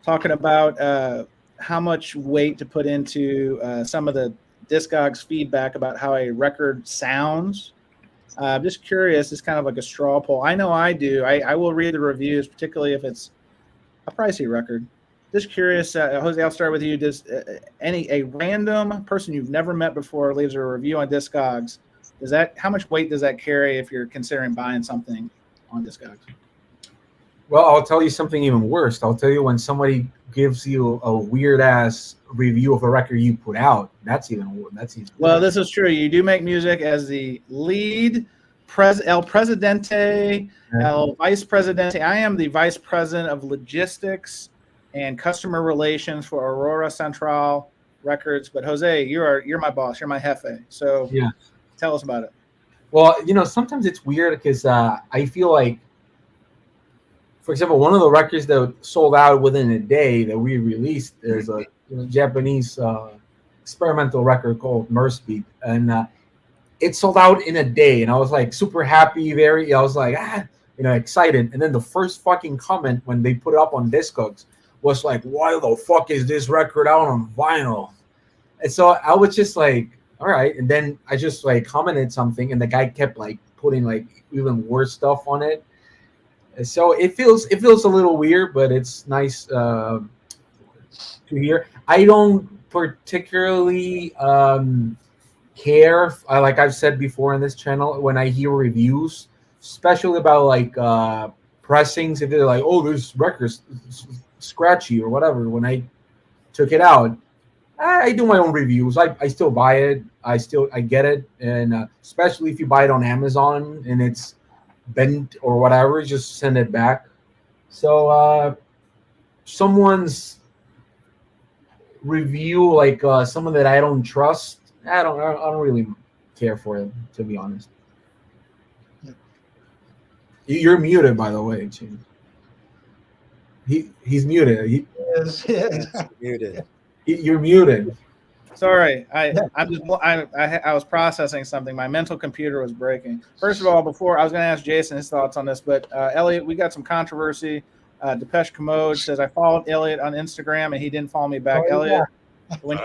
talking about how much weight to put into some of the Discogs feedback about how a record sounds. I'm just curious. It's kind of like a straw poll. I know I do. I will read the reviews, particularly if it's a pricey record. Just curious, Jose, I'll start with you. Does a random person you've never met before leaves a review on Discogs, how much weight does that carry if you're considering buying something on Discogs? Well, I'll tell you something even worse. I'll tell you when somebody gives you a weird ass review of a record you put out. That's even well. This is true. You do make music as the lead El Presidente, El Vice Presidente. I am the vice president of logistics and customer relations for Aurora Central Records. But Jose, you're my boss. You're my jefe. So yeah, tell us about it. Well, sometimes it's weird because I feel like, for example, one of the records that sold out within a day that we released, there's a Japanese experimental record called Mercebeat, and it sold out in a day. And I was like super happy, I was like, excited. And then the first fucking comment when they put it up on Discogs was like, why the fuck is this record out on vinyl? And so I was just like, all right. And then I just like commented something, and the guy kept like putting like even worse stuff on it. So it feels a little weird, but it's nice to hear. I don't particularly care, like I've said before in this channel, when I hear reviews, especially about like pressings. If they're like, "Oh, this record's scratchy" or whatever, when I took it out, I do my own reviews. I still buy it. I get it, and especially if you buy it on Amazon and it's bent or whatever, just send it back. So someone's review, like someone that I don't trust, I don't really care for it, to be honest. You're muted, by the way, James. He's muted. Muted. You're muted. Sorry, I was processing something. My mental computer was breaking. First of all, before I was going to ask Jason his thoughts on this, but Elliot, we got some controversy. Depeche Commode says I followed Elliot on Instagram and he didn't follow me back. Elliot, I will.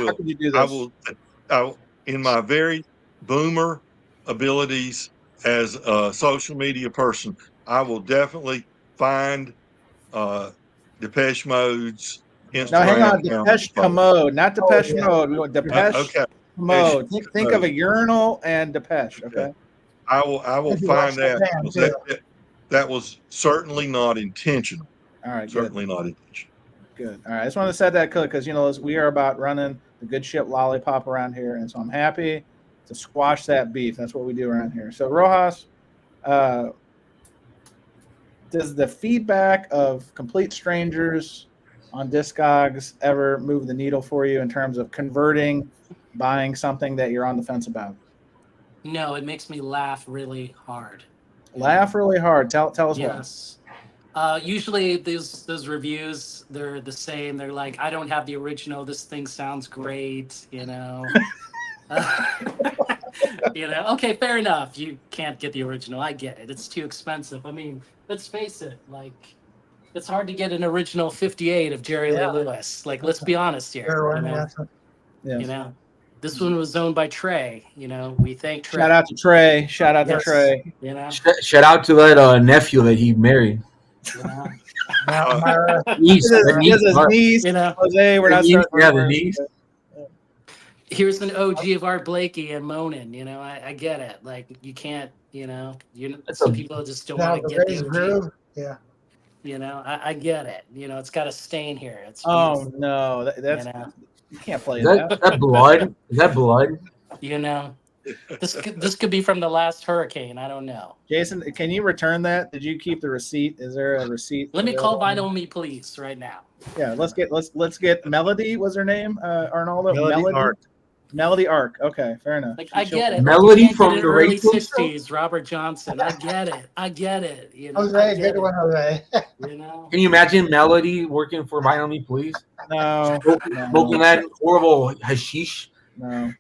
How could you do this? I will. In my very boomer abilities as a social media person, I will definitely find Depeche Mode's Instagram. No, hang on. Depeche Commode, not Depeche Mode. We want Depeche Commode. Think of a urinal and Depeche. Okay. I will find that. That was certainly not intentional. All right. Certainly not intentional. Good. All right. I just want to set that because we are about running the good ship lollipop around here, and so I'm happy to squash that beef. That's what we do around here. So Rojas, does the feedback of complete strangers on Discogs ever move the needle for you in terms of buying something that you're on the fence about? No, it makes me laugh really hard. Laugh really hard. Tell us yes. Usually those reviews, they're the same. They're like, I don't have the original. This thing sounds great, You know, okay, fair enough. You can't get the original. I get it. It's too expensive. I mean, let's face it. Like, it's hard to get an original 58 of Jerry Lee Lewis. Like, let's be honest here. You know? Yes. You know, this one was owned by Trey. You know, we thank Trey. Shout out to Trey. Shout out to Trey. You know, Shout out to that nephew that he married. you know, Niece, This the is his niece. you know. Jose, we're not The niece, starting. yeah, the niece. Here's an OG of Art Blakey and Monin. You know, I get it. Like, you can't. You know, some people just don't want to get the OG. Yeah. You know, I get it. You know, it's got a stain here. It's No, that's you know. you can't play Is that blood? Is that blood? You know, this could be from the last hurricane. I don't know. Jason, can you return that? Did you keep the receipt? Is there a receipt? Let me call Vinyl Me, please, right now. Yeah, let's get Melody. Was her name? Arnoldo. Melody Arc. Melody Arc. Okay, fair enough. Like, I get it. Melody Like, you can't from get it the early radio show? 60s, Robert Johnson. I get it. I get it. You know, I Jose, get good one, Jose. You know, Can you imagine Melody working for Vinyl Me, please? No, Smoking that horrible hashish. no.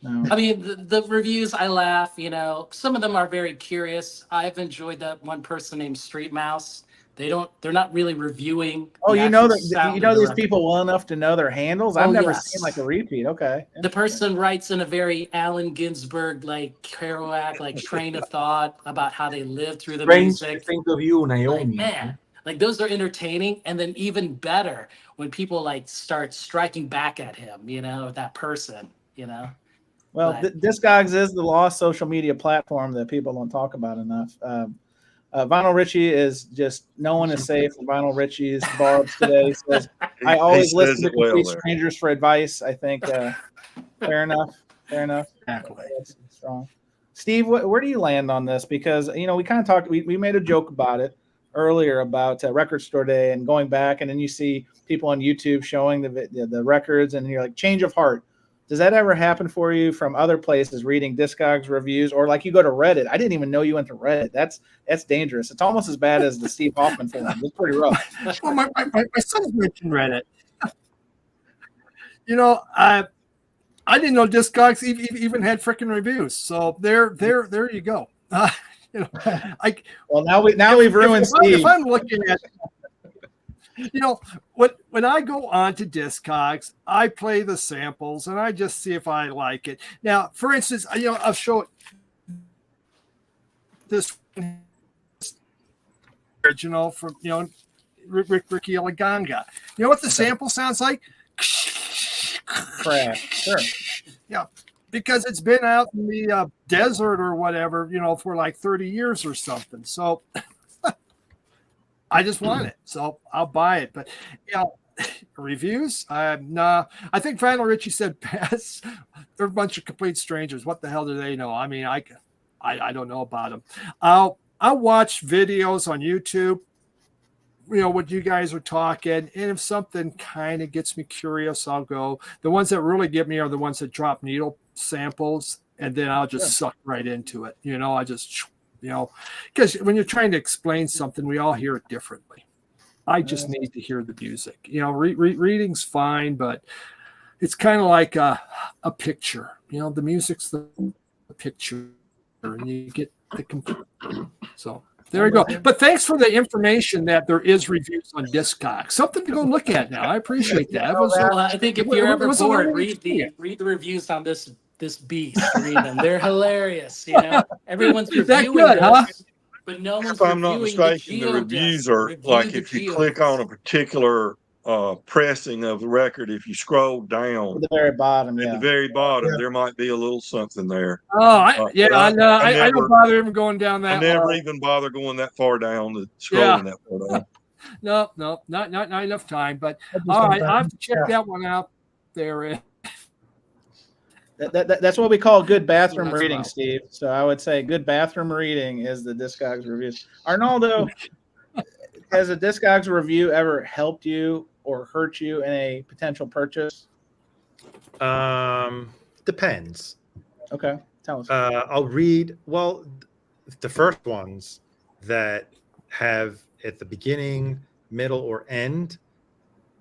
I mean, the reviews, I laugh. You know, some of them are very curious. I've enjoyed that one person named Street Mouse. They're not really reviewing. Oh, the you know actual that sound you know of the these record. people well enough to know their handles. I've Oh, never yes. seen like a repeat. Okay. The person writes in a very Allen Ginsberg, like Kerouac, like train of thought about how they lived through the Strange to music. think of you, Naomi. Like, man, like, those are entertaining. And then even better when people like start striking back at him, you know, that person, you know. Well, But- Discogs is the lost social media platform that people don't talk about enough. Vinyl Richie is just no one is safe. Vinyl Richie's Barbs today says I always listen to complete strangers for advice. I think fair enough. Fair enough. Exactly. That's strong. Steve, where do you land on this? Because you know we kind of talked. We made a joke about it earlier about Record Store Day and going back, and then you see people on YouTube showing the records, and you're like, change of heart. Does that ever happen for you from other places, reading Discogs reviews, or like you go to Reddit? I didn't even know you went to Reddit. That's dangerous. It's almost as bad as the Steve Hoffman film. It's pretty rough. Well, my son's mentioned Reddit. You know, I didn't know Discogs even had freaking reviews. So there you go. You know, well, now we've ruined Steve. If I'm looking at, you know, when I go on to Discogs, I play the samples and I just see if I like it. Now, for instance, you know, I'll show it. This original from, you know, Ricky Eleganga. You know what the sample sounds like? Crap. Sure. Yeah, because it's been out in the desert or whatever, you know, for like 30 years or something. So I just want it, so I'll buy it. But you know, reviews, nah. I think Vinyl Richie said pass. They're a bunch of complete strangers. What the hell do they know? I mean, I don't know about them. I'll watch videos on YouTube, you know, what you guys are talking, and if something kind of gets me curious, I'll go. The ones that really get me are the ones that drop needle samples, and then I'll just suck right into it. You know, I just, you know, because when you're trying to explain something, we all hear it differently. I just need to hear the music. You know, reading's fine, but it's kind of like a picture. You know, the music's the picture, and you get the complete. So there you go. But thanks for the information that there is reviews on Discogs. Something to go look at now. I appreciate that. Well, I think if you're ever bored, read the reviews on this beast. Read them. They're hilarious. You know, everyone's reviewing good, huh? this, but no one's If I'm not reviewing mistaken, the reviews are like if you click on a particular pressing of the record, if you scroll down At the very bottom, at the very bottom, there might be a little something there. Oh, I know. I don't bother even going down that. I never even bother going that far down to scrolling that far down. No, not enough time. But all right, I have to check that one out. There. That's what we call good bathroom That's reading, about. Steve. So I would say good bathroom reading is the Discogs reviews. Arnoldo, has a Discogs review ever helped you or hurt you in a potential purchase? Depends. Okay, tell us. I'll read, well, the first ones that have at the beginning, middle, or end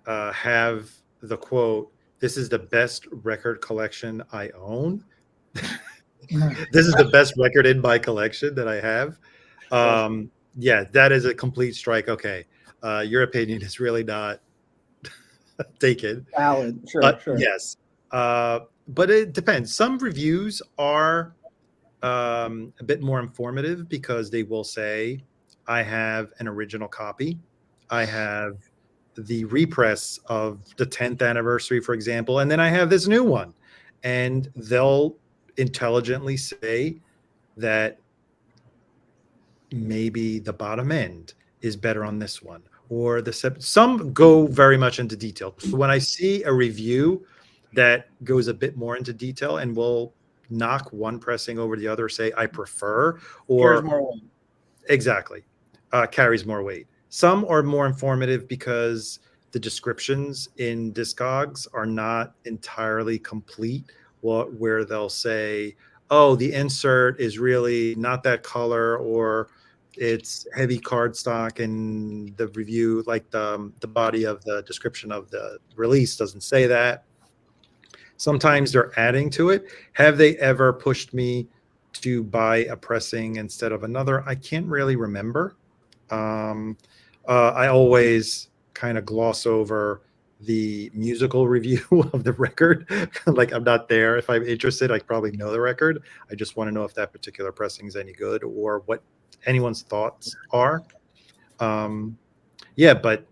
have the quote, this is the best record collection I own. This is the best record in my collection that I have. Yeah, that is a complete strike. Okay. Your opinion is really not taken. Valid. Sure, But sure. yes. But it depends. Some reviews are a bit more informative because they will say, I have an original copy. I have the repress of the 10th anniversary, for example, and then I have this new one. And they'll intelligently say that maybe the bottom end is better on this one, or some go very much into detail. So when I see a review that goes a bit more into detail and will knock one pressing over the other, say I prefer, Here's or more weight. exactly, carries more weight. Some are more informative because the descriptions in Discogs are not entirely complete, where they'll say, oh, the insert is really not that color, or it's heavy cardstock, and the review, like the body of the description of the release doesn't say that. Sometimes they're adding to it. Have they ever pushed me to buy a pressing instead of another? I can't really remember. I always kind of gloss over the musical review of the record. Like, I'm not there. If I'm interested, I probably know the record. I just want to know if that particular pressing is any good or what anyone's thoughts are. Yeah, but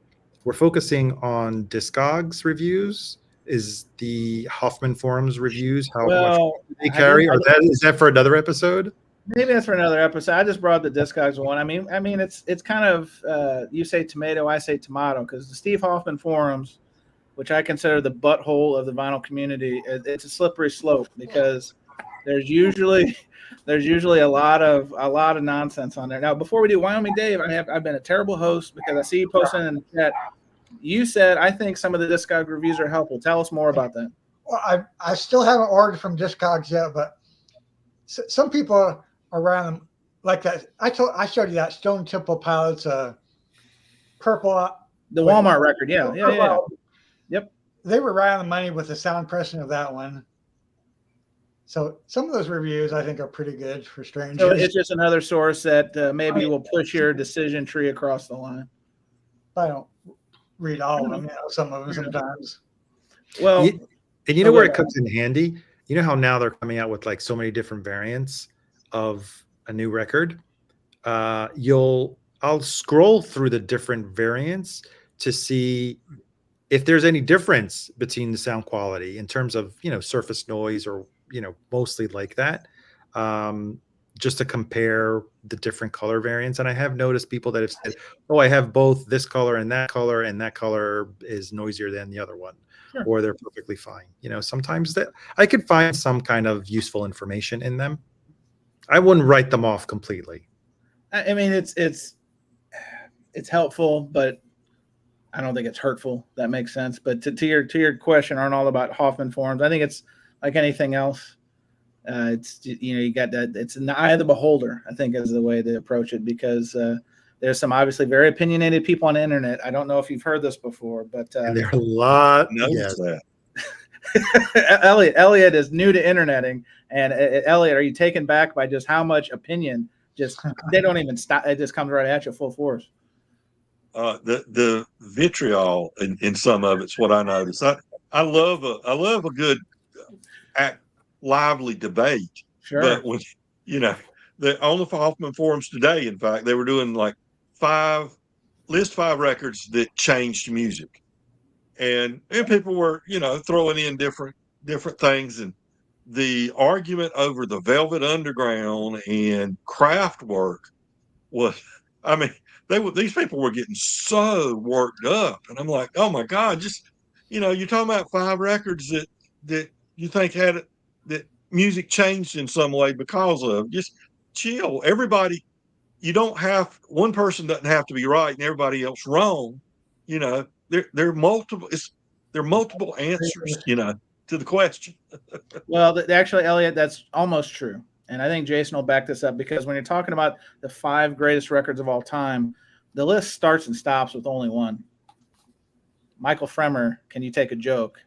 we're focusing on Discogs reviews. Is the Hoffman Forums reviews, how much they carry? Or is that for another episode? Maybe that's for another episode. I just brought up the Discogs one. I mean, it's kind of you say tomato, I say tomato, because the Steve Hoffman Forums, which I consider the butthole of the vinyl community, it's a slippery slope because there's usually a lot of nonsense on there. Now, before we do Wyoming Dave, I've been a terrible host because I see you posting in the chat. You said I think some of the Discog reviews are helpful. Tell us more about that. Well, I still haven't ordered from Discogs yet, but some people around like that. I showed you that Stone Temple Pilots purple. The Walmart record, yeah. Yep. They were right on the money with the sound pressing of that one. So some of those reviews I think are pretty good for strangers. So it's just another source that maybe will push your decision tree across the line. I don't read all of them, some of them sometimes. Well, and you know where it comes in handy? You know how now they're coming out with like so many different variants of a new record? I'll scroll through the different variants to see if there's any difference between the sound quality in terms of, surface noise or, mostly like that. Just to compare the different color variants. And I have noticed people that have said, oh, I have both this color, and that color is noisier than the other one. Sure. Or they're perfectly fine. Sometimes that I could find some kind of useful information in them. I wouldn't write them off completely. I mean, it's helpful, but I don't think it's hurtful. That makes sense. But to your question, aren't all about Hoffman Forums. I think it's like anything else. It's you got that. It's in the eye of the beholder, I think, is the way to approach it, because there's some obviously very opinionated people on the internet. I don't know if you've heard this before, but there are a lot. Yes. Elliot is new to interneting, and Elliot, are you taken back by just how much opinion? Just they don't even stop. It just comes right at you full force. The vitriol in some of it's what I notice. I love a good lively debate. Sure. But when on the Hoffman Forums today, in fact, they were doing like list five records that changed music, and people were throwing in different things, and the argument over the Velvet Underground and Kraftwerk was, I mean, these people were getting so worked up, and I'm like, oh my God, just you're talking about five records that you think had that music changed in some way because of. Just chill. Everybody, one person doesn't have to be right and everybody else wrong. There are multiple answers, to the question. Well, actually, Elliot, that's almost true. And I think Jason will back this up, because when you're talking about the five greatest records of all time, the list starts and stops with only one. Michael Fremer, Can You Take a Joke?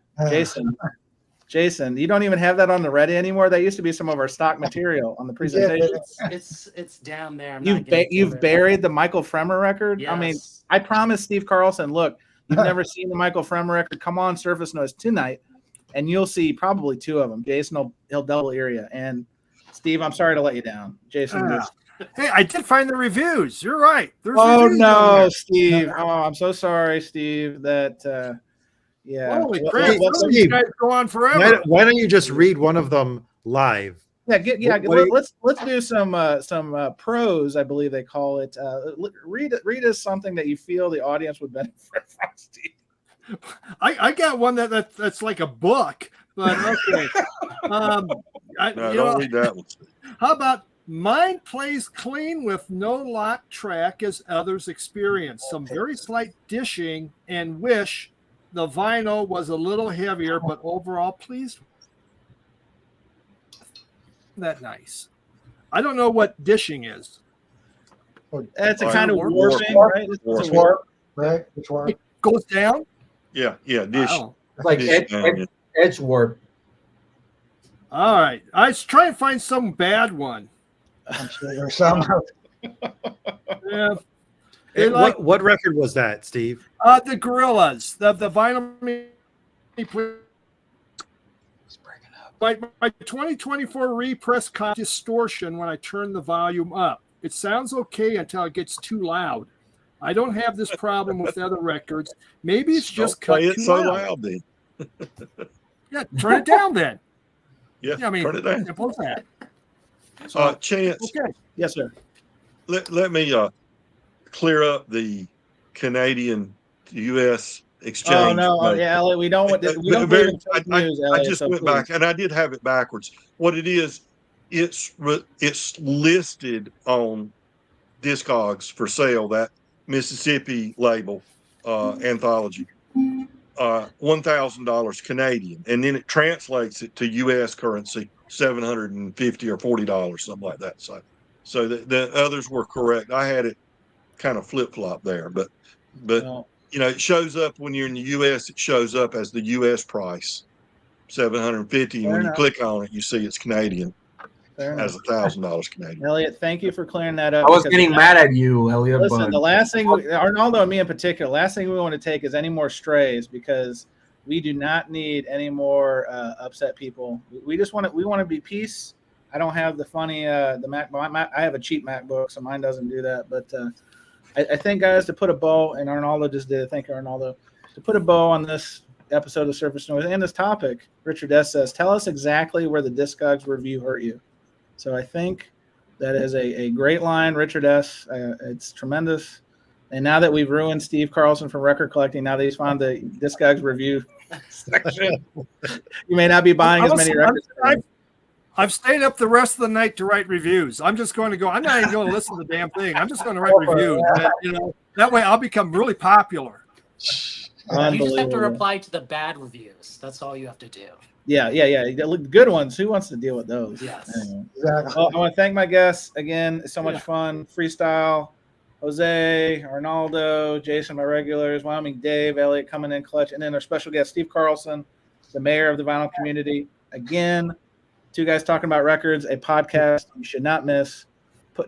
Jason, you don't even have that on the Reddit anymore. That used to be some of our stock material on the presentation. It's down there. You've buried the Michael Fremer record. Yes. I mean, I promised Steve Carlson, look, you've never seen the Michael Fremer record. Come on, Surface Noise tonight, and you'll see probably 2 of them. Jason he'll double ear you. And Steve, I'm sorry to let you down. Jason, hey, I did find the reviews. You're right. There's reviews no, Steve. Oh, I'm so sorry, Steve. That yeah. Holy crap! Steve, guys go on forever. Why don't you just read one of them live? Yeah. Let's do some prose, I believe they call it. Read us something that you feel the audience would benefit from, Steve. I got one that's like a book, but okay. Don't read that one. How about mine plays clean with no lock track as others experience. Some very slight dishing and wish the vinyl was a little heavier, but overall pleased. Isn't that nice? I don't know what dishing is. It's a kind of warping, right? It's warp, right? It's warp. It goes down? Yeah, dish. Wow. It's like edge warp. All right. I was trying to find some bad one. I'm sure there's some. Yeah. What record was that, Steve? The Gorillas, the vinyl. My 2024 repress caught distortion when I turn the volume up. It sounds okay until it gets too loud. I don't have this problem with other records. Maybe it's just cut too loud. Then. Yeah, turn it down then. Yeah, I mean, turn it down. simple as that. Chance. Okay. Yes, sir. Let me clear up the Canadian U.S. exchange. Oh no, yeah, Elliot, we don't want this. We don't believe in fake news, Elliot, I just so went please. back and I did have it backwards. What it is, it's listed on Discogs for sale, that Mississippi label anthology, $1,000 Canadian, and then it translates it to U.S. currency, $750 or $40, something like that. So the others were correct. I had it kind of flip flop there, but you know, it shows up when you're in the U.S. It shows up as the U.S. price, $750, and when you click on it, you see it's Canadian as $1,000 Canadian. Elliot, thank you for clearing that up. I was getting mad at you, Elliot. Listen, the last thing, Arnaldo and me in particular, last thing we want to take is any more strays, because we do not need any more upset people. We just want to be peace. I don't have the funny the Mac. I have a cheap MacBook, so mine doesn't do that. But I think, guys, to put a bow, and Arnaldo just did it. Thank you, Arnaldo. To put a bow on this episode of Surface Noise and this topic, Richard S. says, tell us exactly where the Discogs review hurt you. So I think that is a great line, Richard S. It's tremendous. And now that we've ruined Steve Carlson from record collecting, now that he's found the Discogs review section, you may not be buying as many records. I've stayed up the rest of the night to write reviews. I'm just going to go. I'm not even going to listen to the damn thing. I'm just going to write reviews. And, you know, that way I'll become really popular. You just have to reply to the bad reviews. That's all you have to do. Yeah. The good ones. Who wants to deal with those? Yes. Anyway. Exactly. Well, I want to thank my guests again. It's so much fun. Freestyle, Jose, Arnaldo, Jason, my regulars, Wyoming Dave, Elliot coming in clutch, and then our special guest Steve Carlson, the mayor of the vinyl community. Again, two guys talking about records, a podcast you should not miss.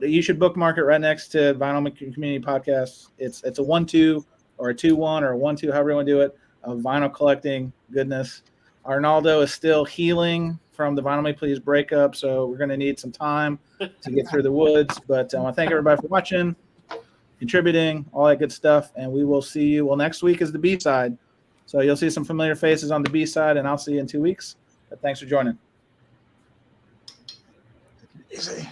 You should bookmark it right next to Vinyl Community Podcast. It's a 1-2 or a 2-1 or a 1-2, however you want to do it, of vinyl collecting goodness. Arnaldo is still healing from the Vinyl Me Please breakup, so we're going to need some time to get through the woods. But I want to thank everybody for watching, contributing, all that good stuff, and we will see you. Well, next week is the B-side, so you'll see some familiar faces on the B-side, and I'll see you in 2 weeks. But thanks for joining. Easy.